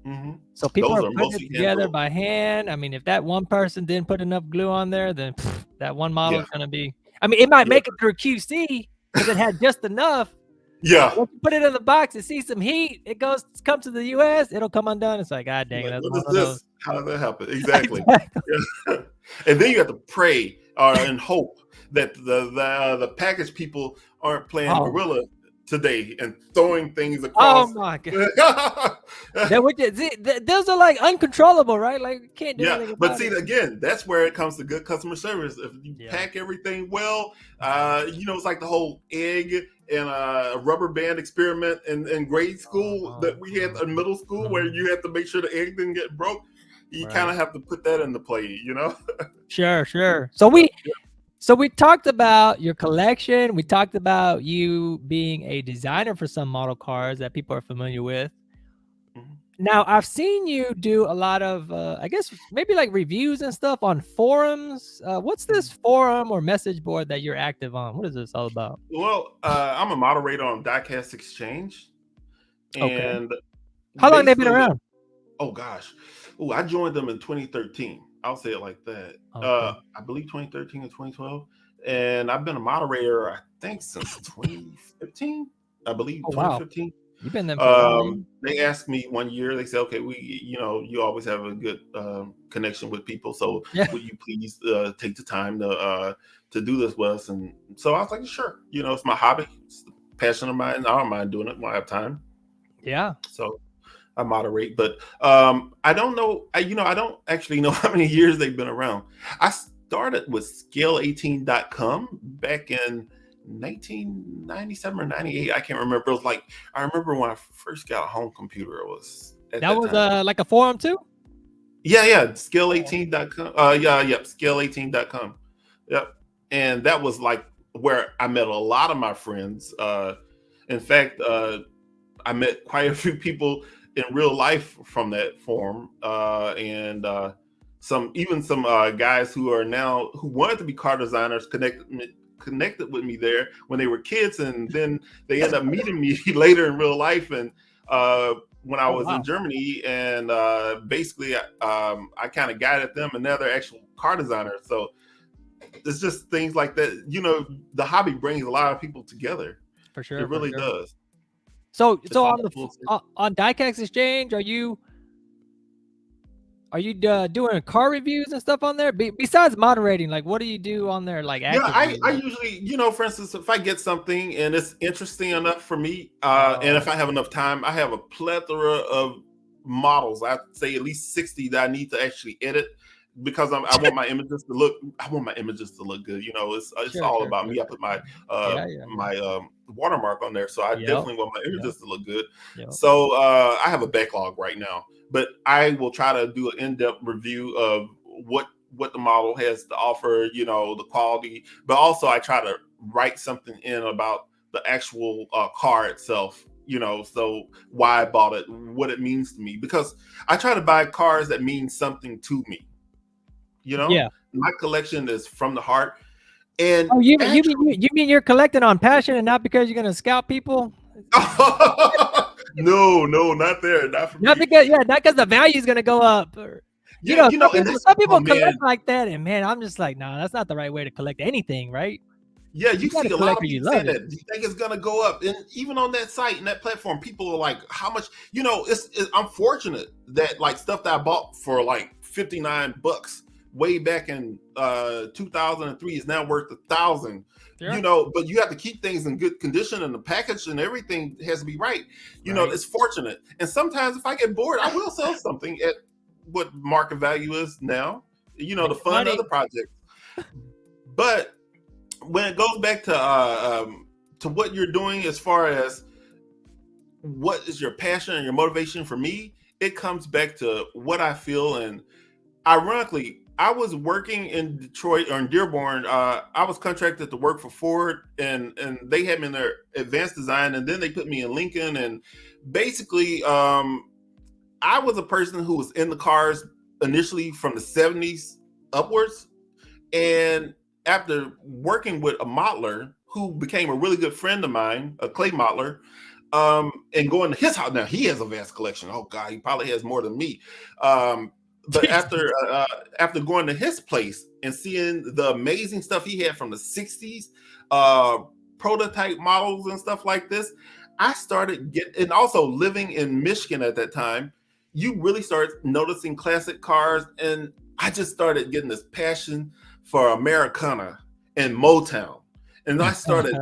mhm, So people those are are putting mostly it hand together built. by hand. I mean, if that one person didn't put enough glue on there, then that one model Yeah. is gonna be. I mean, it might Yeah. make it through QC because it had just enough. Yeah. Once you put it in the box and see some heat, it comes to the US, it'll come undone. It's like, God dang it, Like, that's what one is of those. this? How did that happen? Exactly. Exactly. Yeah. And then you have to pray and hope that the package people aren't playing Oh, gorilla today and throwing things oh across. my God. Those are like uncontrollable, right? Like you can't do Yeah, anything but about see, it. again, that's where it comes to good customer service. If you Yeah. pack everything well, it's like the whole egg and rubber band experiment in grade school that we had in middle school, where you had to make sure the egg didn't get broke. You kind of have to put that into play, Sure. So we talked about your collection. We talked about you being a designer for some model cars that people are familiar with. Mhm. Now, I've seen you do a lot of, I guess, maybe like reviews and stuff on forums. What's this forum or message board that you're active on? What is this all about? Well, I'm a moderator on Diecast Exchange, Okay. and How long they been basically, around? oh gosh, I joined them in 2013. I'll say it like that. Okay. I believe 2013 and 2012, and I've been a moderator, I think, since 2015. I believe Oh, wow. 2015. You've been there for a while. They asked me one year, they said, okay, you always have a good connection with people. So Yeah. would you please take the time to do this with us? And so I was like, sure. It's my hobby. It's a passion of mine. I don't mind doing it when I have time. Yeah. So I moderate, but I don't know. I don't actually know how many years they've been around. I started with scale18.com back in 1997 or 98. I can't remember. It was like, I remember when I first got a home computer. It was at That was time. like a forum too? Yeah, scale18.com. Scale18.com. Yep. And that was like where I met a lot of my friends. In fact, I met quite a few people in real life from that forum, and some guys who wanted to be car designers connected with me there when they were kids, and then they ended up meeting me later in real life. And when I was in Germany, and basically I kind of guided them, and now they're actual car designers. So it's just things like that. The hobby brings a lot of people together. For sure. It really does. So on Diecast Exchange, are you doing car reviews and stuff on there? Besides moderating, like what do you do on there? Like actively? I usually, for instance, if I get something and it's interesting enough for me, and if I have enough time, I have a plethora of models. I'd say at least 60 that I need to actually edit, because I want my images to look. I want my images to look good. It's all about me. I put my my watermark on there, so I definitely want my images to look good. So I have a backlog right now, but I will try to do an in-depth review of what the model has to offer. The quality, but also I try to write something in about the actual car itself. So why I bought it, what it means to me, because I try to buy cars that mean something to me. My collection is from the heart. And you mean you're collecting on passion and not because you're gonna scout people? No, not there. Not because the value is gonna go up. Some people collect like that, and man, I'm just like, no, that's not the right way to collect anything, right? Yeah, you see a lot of people say that. Do you think it's gonna go up? And even on that site and that platform, people are like, how much? It's unfortunate that like stuff that I bought for like $59 way back in 2003 is now worth $1,000. But you have to keep things in good condition, and the package and everything has to be right. It's fortunate. And sometimes if I get bored, I will sell something at what market value is now, to fund other projects. But when it goes back to what you're doing, as far as what is your passion and your motivation, for me, it comes back to what I feel. And ironically, I was working in Detroit or in Dearborn. I was contracted to work for Ford, and they had me in their advanced design, and then they put me in Lincoln. And basically, I was a person who was in the cars initially from the 70s upwards. And after working with a modeler who became a really good friend of mine, a clay modeler, and going to his house. Now, he has a vast collection. Oh, God, he probably has more than me. But after going to his place and seeing the amazing stuff he had from the 60s, prototype models and stuff like this, I started and also living in Michigan at that time, you really start noticing classic cars. And I just started getting this passion for Americana and Motown. And I started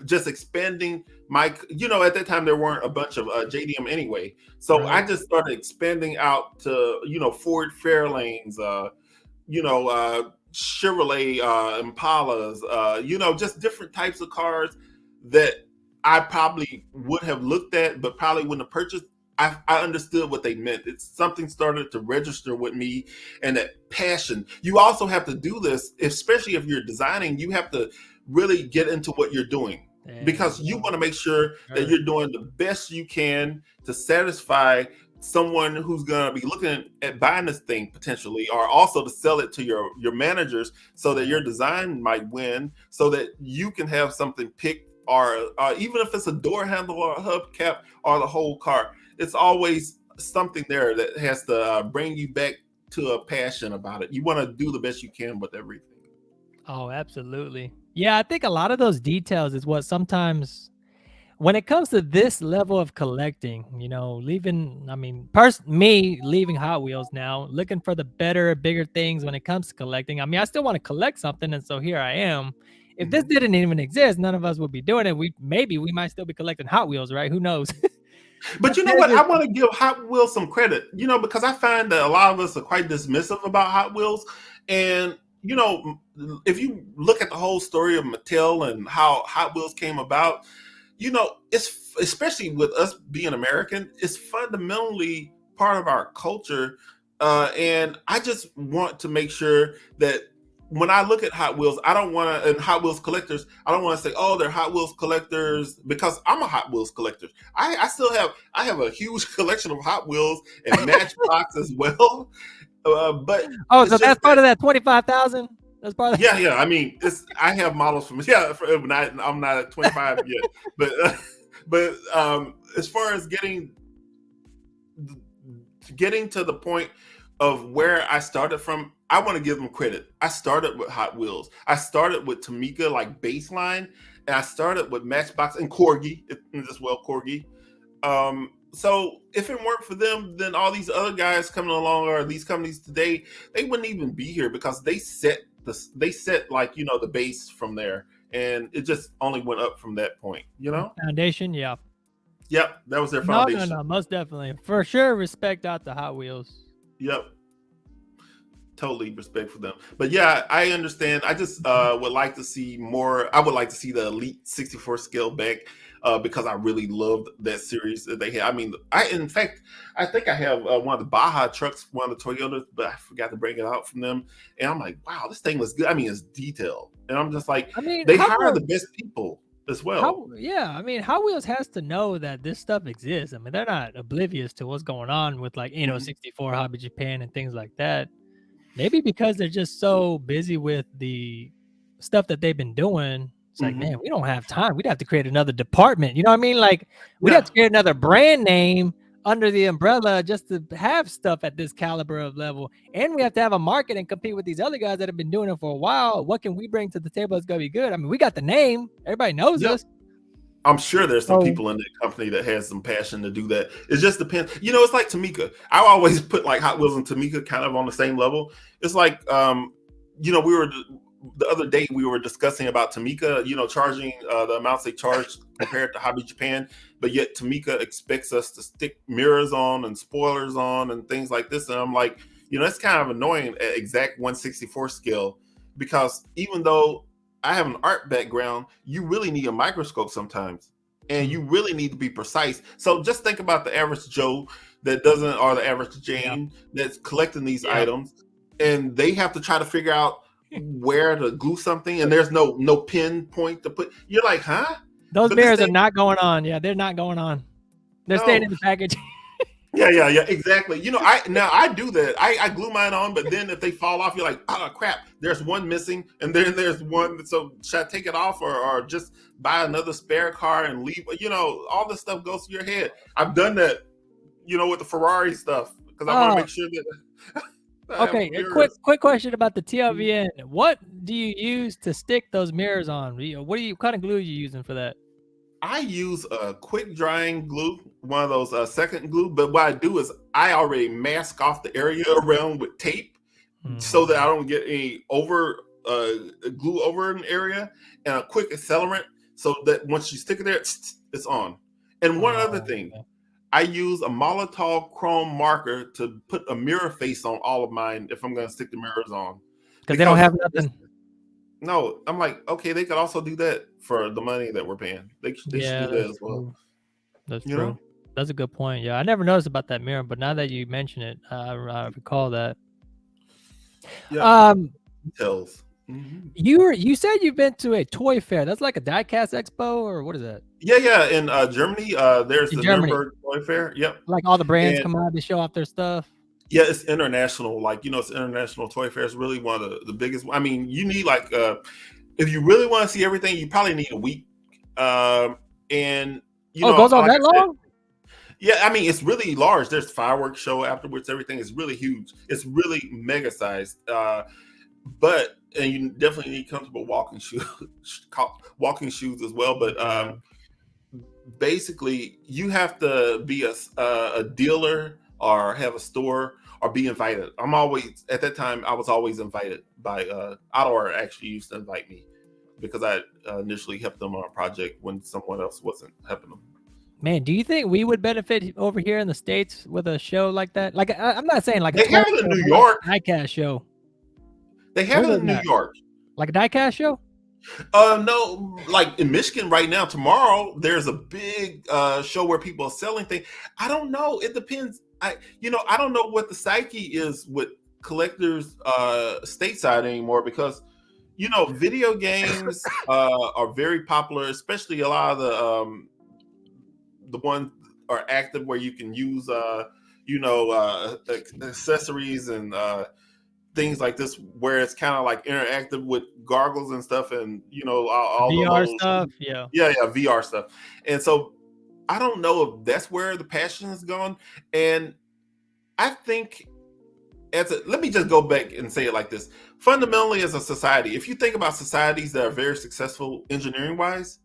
just expanding my, at that time there weren't a bunch of JDM anyway. So I just started expanding out to, Ford Fairlanes, Chevrolet Impalas, just different types of cars that I probably would have looked at, but probably wouldn't have purchased. I understood what they meant. It's something started to register with me, and that passion. You also have to do this, especially if you're designing. You have to really get into what you're doing, because you want to make sure that you're doing the best you can to satisfy someone who's going to be looking at buying this thing potentially, or also to sell it to your managers, so that your design might win, so that you can have something picked, or even if it's a door handle or a hubcap or the whole car. It's always something there that has to bring you back to a passion about it. You want to do the best you can with everything. Oh, absolutely. Yeah, I think a lot of those details is what sometimes when it comes to this level of collecting, leaving, me leaving Hot Wheels now, looking for the better, bigger things when it comes to collecting. I mean, I still want to collect something, and so here I am. If this didn't even exist, none of us would be doing it. We might still be collecting Hot Wheels, right? Who knows? But you know what? I want to give Hot Wheels some credit, because I find that a lot of us are quite dismissive about Hot Wheels. And, if you look at the whole story of Mattel and how Hot Wheels came about, it's especially with us being American, it's fundamentally part of our culture. And I just want to make sure that when I look at Hot Wheels, I don't want to, and Hot Wheels collectors, I don't want to say, oh, they're Hot Wheels collectors, because I'm a Hot Wheels collector. I have a huge collection of Hot Wheels and Matchbox as well. But so that's part of that 25,000. That's part of that. Yeah. I mean, I have models from I'm not at 25 yet, but as far as getting to the point of where I started from, I want to give them credit. I started with Hot Wheels. I started with Tamika, like baseline, and I started with Matchbox and Corgi as well. Corgi. So if it weren't for them, then all these other guys coming along, or these companies today, they wouldn't even be here, because they set like, the base from there, and it just only went up from that point. Foundation, yeah. Yep, that was their foundation. No, most definitely, for sure. Respect out to Hot Wheels. Yep. Totally respect for them. But yeah, I understand. I just would like to see more. I would like to see the Elite 64 scale back, because I really loved that series that they had. I mean, in fact, I think I have one of the Baja trucks, one of the Toyotas, but I forgot to bring it out from them. And I'm like, wow, this thing looks good. I mean, it's detailed. And I'm just like, they hire the best people as well. Hot Wheels has to know that this stuff exists. I mean, they're not oblivious to what's going on with, like, 64 Hobby Japan and things like that. Maybe because they're just so busy with the stuff that they've been doing. It's like, man, we don't have time. We'd have to create another department. You know what I mean? Like, we'd have to create another brand name under the umbrella just to have stuff at this caliber of level. And we have to have a market and compete with these other guys that have been doing it for a while. What can we bring to the table that's going to be good? I mean, we got the name. Everybody knows us. I'm sure there's some people in that company that has some passion to do that. It just depends. It's like Tamika. I always put like Hot Wheels and Tamika kind of on the same level. It's like, the other day we were discussing about Tamika, charging the amounts they charge compared to Hobby Japan, but yet Tamika expects us to stick mirrors on and spoilers on and things like this. And I'm like, it's kind of annoying at exact 1/64 scale, because even though I have an art background, you really need a microscope sometimes, and you really need to be precise. So just think about the average Joe that doesn't, or the average Jane that's collecting these items, and they have to try to figure out where to glue something, and there's no pin point to put. You're like, huh? Those mirrors are not going on. Yeah, they're not going on. They're staying in the package. Yeah, exactly. I do that. I glue mine on, but then if they fall off, you're like, oh crap, there's one missing, and then there's one. So should I take it off, or just buy another spare car and leave? All this stuff goes to your head. I've done that, with the Ferrari stuff, because I want to make sure that. Okay, a quick question about the TLVN. What do you use to stick those mirrors on? What kind of glue are you using for that? I use a quick drying glue, one of those second glue. But what I do is I already mask off the area around with tape, so that I don't get any glue over an area, and a quick accelerant, so that once you stick it there, it's on. And one other thing, I use a Molotov chrome marker to put a mirror face on all of mine if I'm going to stick the mirrors on. Because they don't have nothing. No, I'm like, okay, they could also do that for the money that we're paying. They should do that as well. That's true. That's a good point. Yeah, I never noticed about that mirror, but now that you mention it, I recall that. Yeah. Details. You said you've been to a toy fair. That's like a diecast expo, or what is that? Yeah. In Germany, there's the Nuremberg Toy Fair. Yep. Like all the brands come out to show off their stuff. Yeah, it's international. Like, it's international toy fair. It's really one of the biggest. I mean, you need like, if you really want to see everything, you probably need a week. And it goes on that long? Yeah, I mean, it's really large. There's fireworks show afterwards. Everything is really huge. It's really mega sized. And you definitely need comfortable walking shoes as well. But basically you have to be a dealer or have a store or be invited. I'm always at that time. I was always invited by Ottawa. Actually, used to invite me because I initially helped them on a project when someone else wasn't helping them. Man, do you think we would benefit over here in the States with a show like that? Like, I'm not saying like a They have toy it in show, New but like York. a diecast show. They have Where's it in New that? York. Like a diecast show? No, like in Michigan right now, tomorrow there's a big show where people are selling things. I don't know. It depends. I don't know what the psyche is with collectors stateside anymore because video games are very popular, especially a lot of the ones are active where you can use accessories and things like this where it's kind of like interactive with gargles and stuff and all the VR little stuff, yeah. yeah VR stuff. And so I don't know if that's where the passion has gone. And I think let me just go back and say it like this. Fundamentally, as a society, if you think about societies that are very successful engineering wise,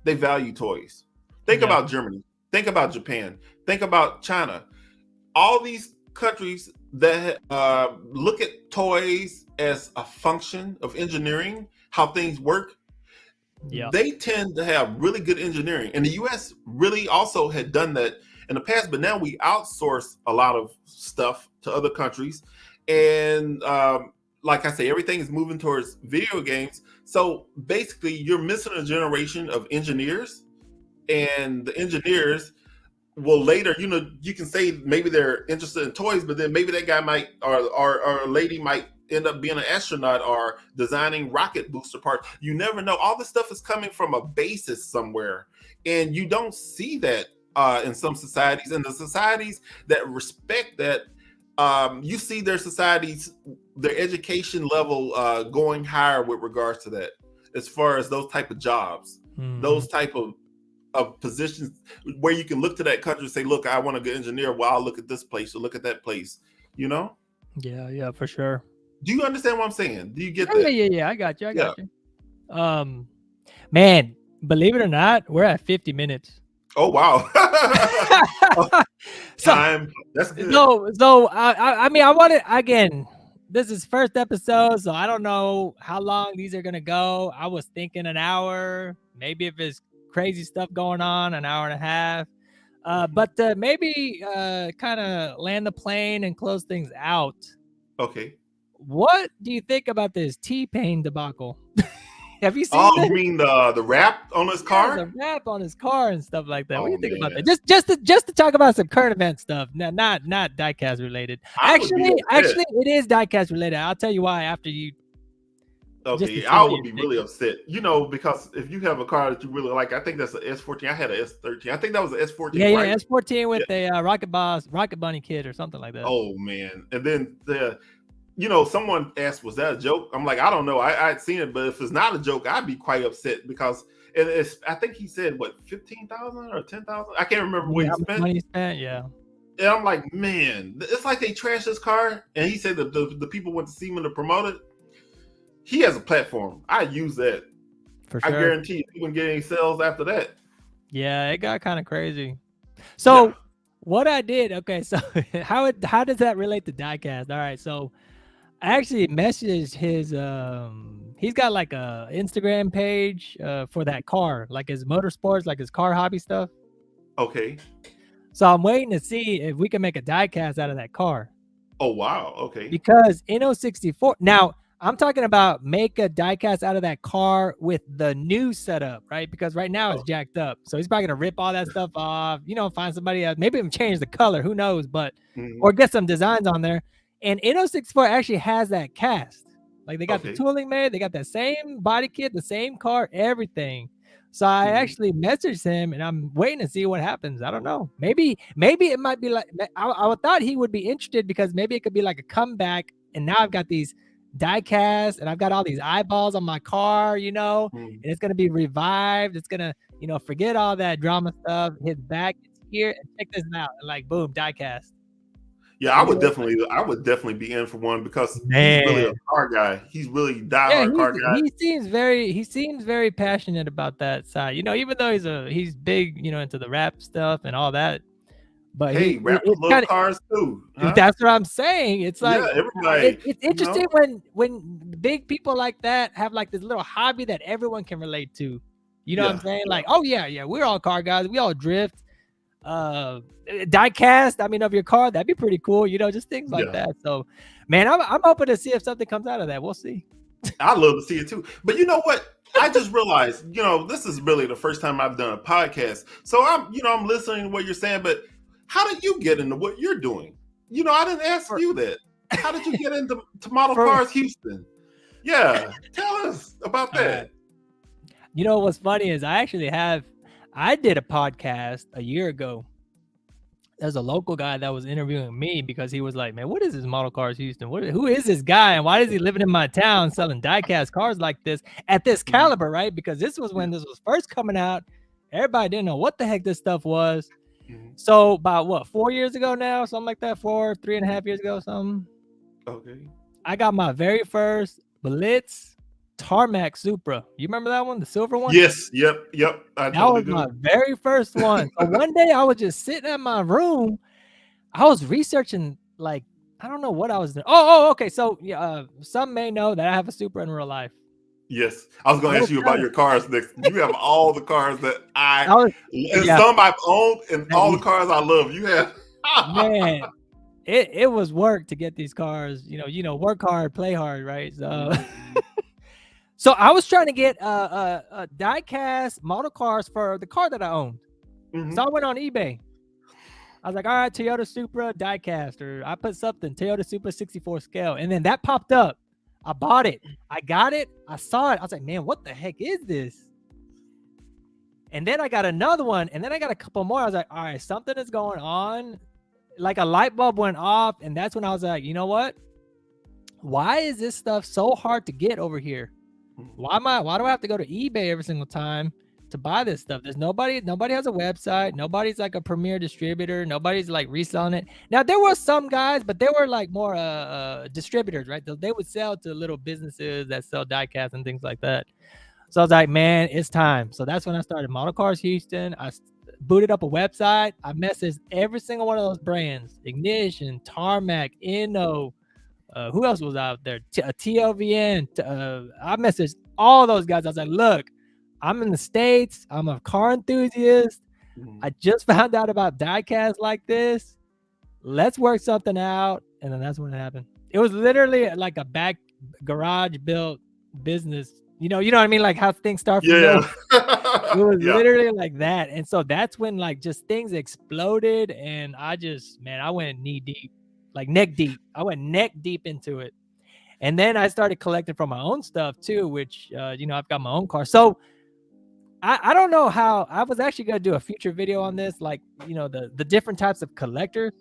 they value toys. Think Yeah. about Germany, think about Japan, think about China. All these countries that look at toys as a function of engineering, how things work, Yeah. they tend to have really good engineering. And the US really also had done that in the past, but now we outsource a lot of stuff to other countries. And like I say, everything is moving towards video games. So basically, you're missing a generation of engineers, and the engineers will later, you can say maybe they're interested in toys, but then maybe that guy might or a lady might end up being an astronaut or designing rocket booster parts. You never know. All this stuff is coming from a basis somewhere, and you don't see that in some societies. And the societies that respect that, you see their societies, their education level going higher with regards to that, as far as those type of jobs, those type of positions where you can look to that country and say, look, I want a good engineer. Well, I'll look at this place or look at that place, Yeah, for sure. Do you understand what I'm saying? Do you get that? that? Yeah. I got you. Man, believe it or not, we're at 50 minutes. Oh, wow. Time. That's good. So I mean, I wanted, again, this is first episode, so I don't know how long these are going to go. I was thinking an hour, maybe if it's crazy stuff going on, an hour and a half. But maybe kind of land the plane and close things out. Okay. What do you think about this T-Pain debacle? Have you seen? Oh, you mean the rap on his car? The rap on his car and stuff like that. What do you think about man. that? Just to talk about some current event stuff, not diecast related. Actually, it is diecast related. I'll tell you why after you. Okay, I would be really upset, because if you have a car that you really like, I think that's an S14. I had an S13. I think that was an S14. Yeah, right? S14 with a Rocket Bunny kid or something like that. Oh man! And then someone asked, "Was that a joke?" I'm like, I don't know. I'd seen it, but if it's not a joke, I'd be quite upset because I think he said what 15,000 or 10,000. I can't remember what he spent. Money spent, yeah. And I'm like, man, it's like they trashed his car. And he said that the people went to see him to promote it. He has a platform. I use that. For sure. I guarantee he wouldn't get any sales after that. Yeah, it got kind of crazy. So what I did, okay, so how does that relate to diecast? All right, so I actually messaged his he's got like a Instagram page for that car, like his motorsports, like his car hobby stuff. Okay. So I'm waiting to see if we can make a diecast out of that car. Oh wow, okay. Because in 64, now I'm talking about make a diecast out of that car with the new setup, right? Because right now it's jacked up. So he's probably gonna rip all that stuff off, find somebody else, maybe even change the color, who knows, but or get some designs on there. And N064 actually has that cast. Like they got the tooling made, they got that same body kit, the same car, everything. So I actually messaged him and I'm waiting to see what happens. I don't know. Maybe it might be like, I thought he would be interested because maybe it could be like a comeback. And now I've got these diecast and I've got all these eyeballs on my car, and it's going to be revived. It's going to, forget all that drama stuff. Hit back, it's here, and check this out. And like, boom, diecast. Yeah, I would definitely be in for one because he's really a Man. car guy. He's really Yeah, diehard car guy. he seems very passionate about that side. You know, even though he's big, you know, into the rap stuff and all that. But Hey, rappers it's love kind cars too, of huh? that's what I'm saying. It's Yeah, like everybody. it's You know. interesting when big people like that have like this little hobby that everyone can relate to. You know what I'm Yeah, saying? Like, oh yeah, we're all car guys. We all drift. Die cast, I mean, of your car, that'd be pretty cool. You know, just things like yeah. that. So, man, I'm hoping to see if something comes out of that. We'll see. I love to see it too. But you know what? I just realized, this is really the first time I've done a podcast. So I'm listening to what you're saying, but how did you get into what you're doing? I didn't ask you that. How did you get into Model Cars Houston? Yeah. Tell us about that. You know what's funny is I did a podcast a year ago. There's a local guy that was interviewing me because he was like, man, what is this Model Cars Houston? Who is this guy? And why is he living in my town selling die-cast cars like this at this caliber, right? Because this was when this was first coming out. Everybody didn't know what the heck this stuff was. So about 4 years ago now, something like that, 3.5 years ago, something. Okay. I got my very first Blitz Tarmac Supra. You remember that one, the silver one? Yes. Yep. That was my very first one. So one day I was just sitting in my room. I was researching, like, I don't know what I was doing. Okay. So some may know that I have a Supra in real life. Yes, I was going to ask you about your cars next. You have all the cars that some I've owned, and all the cars I love. You have. Man, it was work to get these cars. You know, work hard, play hard, right? So, so I was trying to get a die-cast model cars for the car that I owned. So I went on eBay. I was like, all right, Toyota Supra die-cast, or I put something, Toyota Supra 64 scale, and then that popped up. I bought it. I got it. I saw it. I was like, man, what the heck is this? And then I got another one, and then I got a couple more. I was like, all right, something is going on. Like a light bulb went off, and that's when I was like, you know what? Why is this stuff so hard to get over here? Why do I have to go to eBay every single time to buy this stuff? There's nobody has a website. Nobody's like a premier distributor. Nobody's like reselling it. Now there were some guys, but they were like more distributors, right? They would sell to little businesses that sell die-cast and things like that. So I was like, man, it's time. So that's when I started Model Cars Houston. I booted up a website. I messaged every single one of those brands: Ignition, Tarmac, Inno. Who else was out there? TLVN. I messaged all those guys. I was like, look, I'm in the States. I'm a car enthusiast. I just found out about die-cast like this. Let's work something out. And then that's when it happened. It was literally like a back garage built business. You know what I mean? Like how things start from there. It was literally like that. And so that's when like just things exploded. And I went knee deep, like neck deep. I went neck deep into it. And then I started collecting from my own stuff too, which, I've got my own car. So I don't know how. I was actually going to do a future video on this, like, the different types of collectors.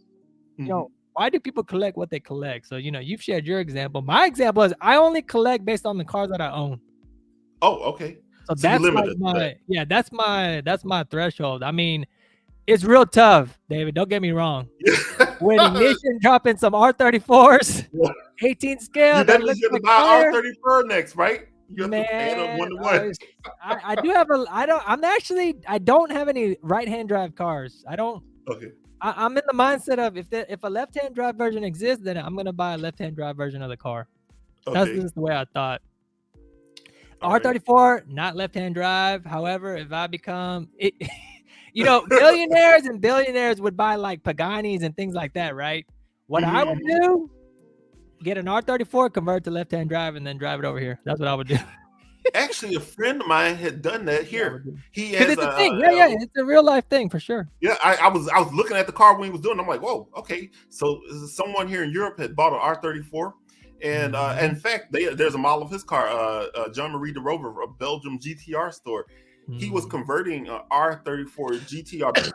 Why do people collect what they collect? So, you've shared your example. My example is I only collect based on the cars that I own. Oh, okay. So that's like that's my threshold. I mean, it's real tough, David. Don't get me wrong. When Ignition dropping some R34s, 18 scale. You definitely should buy R34 next, right? You have to pay it 1-to-1. I do have I don't have any right-hand drive cars. I don't. Okay. I'm in the mindset of if a left-hand drive version exists, then I'm gonna buy a left-hand drive version of the car. Okay. That's just the way I thought. R34, not left-hand drive. However, if I become it, millionaires and billionaires would buy like Paganis and things like that, right? What I would do, get an R34, convert to left-hand drive, and then drive it over here. That's what I would do. Actually, a friend of mine had done that here. He has it's a thing. It's a real life thing for sure. Yeah, I was looking at the car when he was doing it. I'm like, whoa, okay. So someone here in Europe had bought an R34. And in fact, there's a model of his car, John Marie de Rover, a Belgium GTR store. He was converting R34 GTR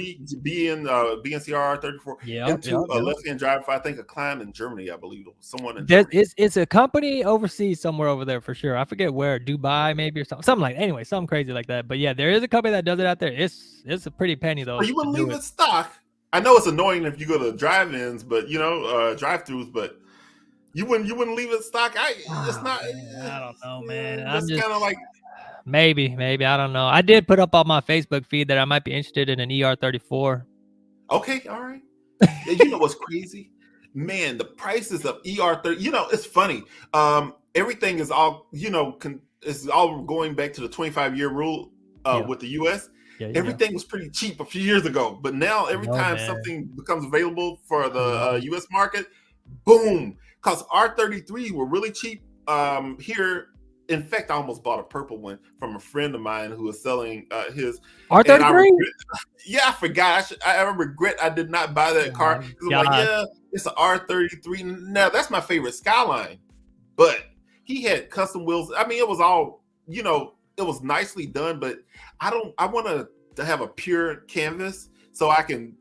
BNCR R34 into a left-hand drive for, I think, a client in Germany, I believe. Someone in Germany. It's a company overseas somewhere over there for sure. I forget where, Dubai maybe or something like that. Anyway, something crazy like that. But yeah, there is a company that does it out there. It's a pretty penny though. You wouldn't leave it stock. I know it's annoying if you go to drive-ins, but drive-throughs, but you wouldn't leave it stock. It's Oh not. man, I don't know, man. I'm That's just kind of like maybe I don't know. I did put up on my Facebook feed that I might be interested in an ER34. okay, all right. Yeah, you know what's crazy? Man, the prices of ER30. It's funny. Everything is all is all going back to the 25-year rule Yeah, with the U.S. yeah. Everything was pretty cheap a few years ago, but now I every know, time man. something becomes available for I know. the U.S. market, boom! Because R33s were really cheap here. In fact, I almost bought a purple one from a friend of mine who was selling his, and I R33? regret. Yeah, I forgot. I regret I did not buy that Oh car my because I'm like, god. yeah, it's an R33. Now that's my favorite Skyline, but he had custom wheels. I mean, it was all it was nicely done, but I want to have a pure canvas so I can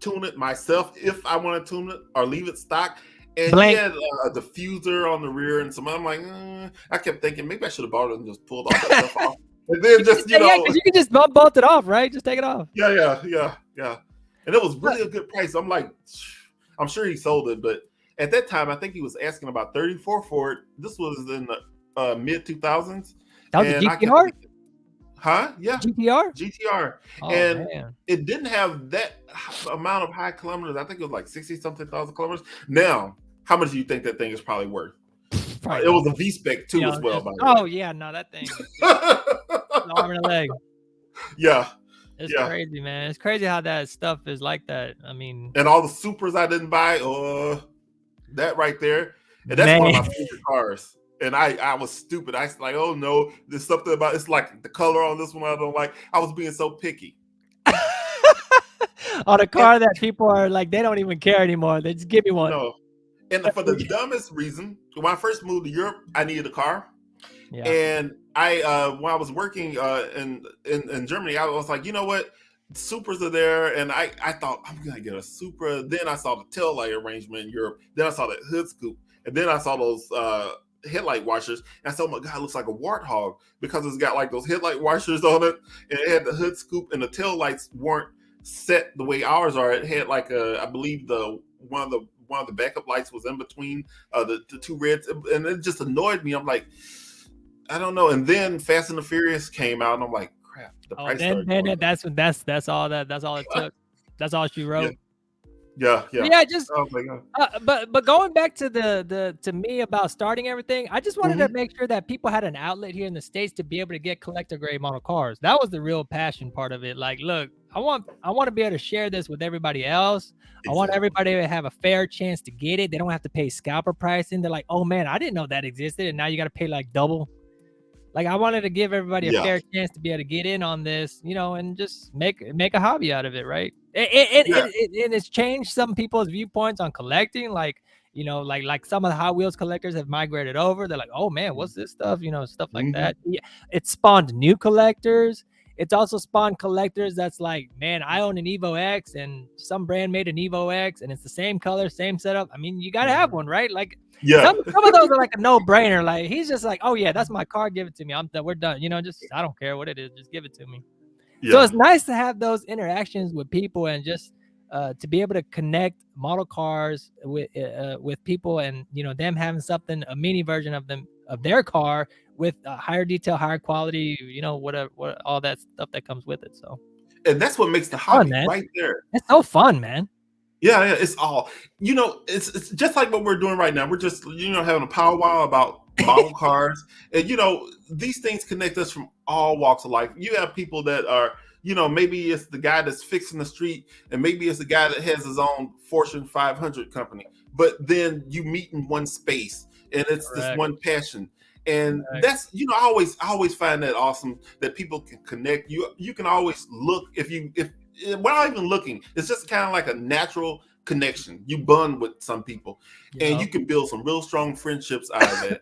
tune it myself if I want to tune it or leave it stock. And he Blank. had a diffuser on the rear and some. I'm like, I kept thinking maybe I should have bought it and just pulled all that stuff off. And then just Yeah, because you can just bolt it off, right? Just take it off. yeah. And it was really a good price. I'm like, I'm sure he sold it, but at that time I think he was asking about 34 for it. This was in the mid 2000s. That was a And I kept GTR? thinking, huh? Yeah. GTR? GTR. Oh And man. it didn't have that amount of high kilometers. I think it was like 60 something thousand kilometers. Now, how much do you think that thing is probably worth? Probably It was a V-spec too as well, by the way. oh yeah, no, that thing is an arm and a leg. Yeah. It's Yeah. crazy, man. It's crazy how that stuff is like that. I mean, And all the Supras I didn't buy, that right there. And that's one of my favorite cars. And I was stupid. I was like, oh no, there's something about it's like the color on this one I don't like. I was being so picky. on a car that people are like, they don't even care anymore. They just give me one. No. And for the dumbest reason, when I first moved to Europe, I needed a car. Yeah. And I when I was working in Germany, I was like, you know what? Supras are there, and I thought I'm gonna get a Supra. Then I saw the tail light arrangement in Europe. Then I saw that hood scoop, and then I saw those headlight washers. And I said, oh my god, it looks like a warthog because it's got like those headlight washers on it, and it had the hood scoop, and the tail lights weren't set the way ours are. It had like I believe one of the backup lights was in between the two reds, and it just annoyed me. I'm like, I don't know. And then Fast and the Furious came out, and I'm like, crap. The price then that's all it took. That's all she wrote. Yeah. Just oh my god. but going back to the to me about starting everything, I just wanted to make sure that people had an outlet here in the States to be able to get collector grade model cars. That was the real passion part of it. Like, look, I want to be able to share this with everybody else. Exactly. I want everybody to have a fair chance to get it. They don't have to pay scalper pricing. They're like, oh man, I didn't know that existed, and now you got to pay like double. Like, I wanted to give everybody a fair chance to be able to get in on this, and just make a hobby out of it, right? And it's changed some people's viewpoints on collecting. Like, like some of the Hot Wheels collectors have migrated over. They're like, oh man, what's this stuff? Stuff like that. Yeah, it spawned new collectors. It's also spawned collectors that's like, man, I own an Evo X, and some brand made an Evo X, and it's the same color, same setup. I mean, you got to have one, right? Like, some of those are like a no-brainer. Like, he's just like, oh yeah, that's my car, give it to me. We're done. Just I don't care what it is, just give it to me. So it's nice to have those interactions with people, and just to be able to connect model cars with people, and them having something, a mini version of their car with higher detail, higher quality, whatever, all that stuff that comes with it. So, and that's what makes the hobby right there. It's so fun, man. Yeah, it's all, it's just like what we're doing right now. We're just, having a powwow about model cars. And, these things connect us from all walks of life. You have people that are, maybe it's the guy that's fixing the street, and maybe it's the guy that has his own Fortune 500 company. But then you meet in one space, and it's this one passion. And that's, I always find that awesome that people can connect. You can always look without even looking. It's just kind of like a natural connection. You bond with some people, and you can build some real strong friendships out of that.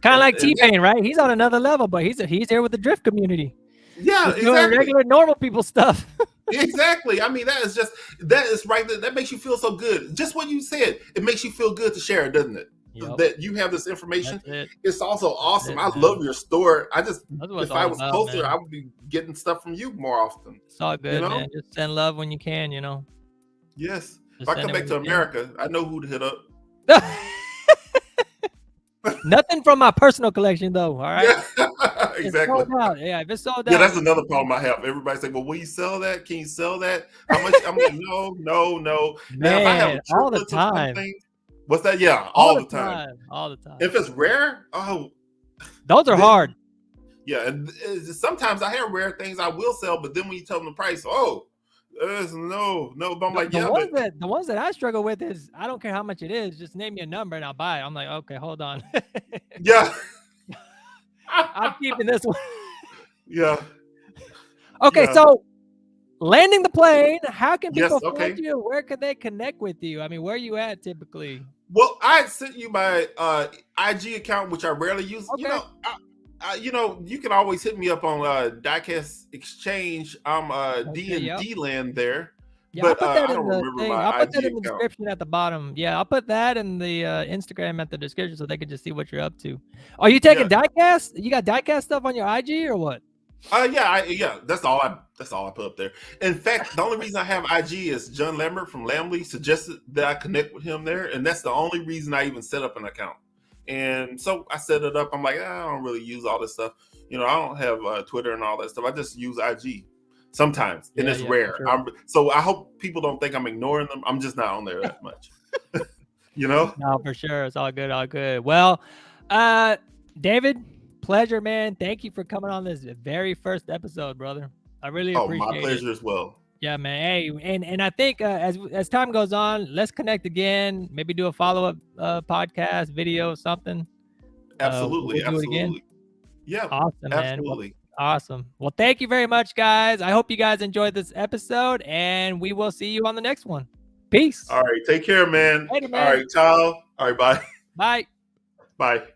Kind of like T-Pain, right? He's on another level, but he's here with the drift community. Yeah, exactly. Doing regular normal people stuff. Exactly. I mean, that is right there. That makes you feel so good. Just what you said, it makes you feel good to share it, doesn't it? That you have this information. It's also awesome. I love your store. If I was closer, I would be getting stuff from you more often. It's all good, man. Just send love when you can, Yes. If Just I send come it back when to you can. America, I know who to hit up. Nothing from my personal collection though. All right. Yeah, If it's exactly. sold out. Yeah, if it's sold Yeah, out, that's just another problem I have. Everybody's like, "Well, will you sell that? Can you sell that? How much?" I'm like, "No, no, no." Now, if I have man, a all the triplets of time. something, what's that? Yeah, All all the the time. time. All the time. If it's rare, oh, Those are then hard. yeah. And sometimes I have rare things I will sell, but then when you tell them the price, oh, there's no. But I'm like, The yeah, but ones that I struggle with is I don't care how much it is, just name me a number and I'll buy it. I'm like, okay, hold on. yeah, I'm keeping this one. yeah, Okay, yeah. so landing the plane, how can Yes, people find okay. you? Where can they connect with you? I mean, where are you at typically? Well, I sent you my IG account, which I rarely use. Okay. You can always hit me up on Diecast Exchange. I'm Okay, yep. D&D land there, Yeah, I'll but put that I in don't the remember thing. my I'll put that IG in the account. description at the bottom. Yeah, I'll put that in the Instagram at the description so they can just see what you're up to. Are you taking diecast? You got diecast stuff on your IG or what? Yeah. That's all I put up there. In fact, the only reason I have IG is John Lambert from Lamley suggested that I connect with him there, and that's the only reason I even set up an account. And so I set it up. I'm like, I don't really use all this stuff. I don't have Twitter and all that stuff. I just use IG sometimes, and it's rare. Sure. So I hope people don't think I'm ignoring them. I'm just not on there that much. No, for sure. It's all good. All good. Well, David, pleasure, man. Thank you for coming on this very first episode, brother. I really appreciate it. My pleasure as well. Yeah, man. Hey, and I think as time goes on, let's connect again. Maybe do a follow-up podcast, video, something. Absolutely. We'll do it again. Yeah. Awesome, man. Absolutely. Well, awesome. Well, thank you very much, guys. I hope you guys enjoyed this episode, and we will see you on the next one. Peace. All right. Take care, man. Later, man. All right. Ciao. All right. Bye. Bye. Bye.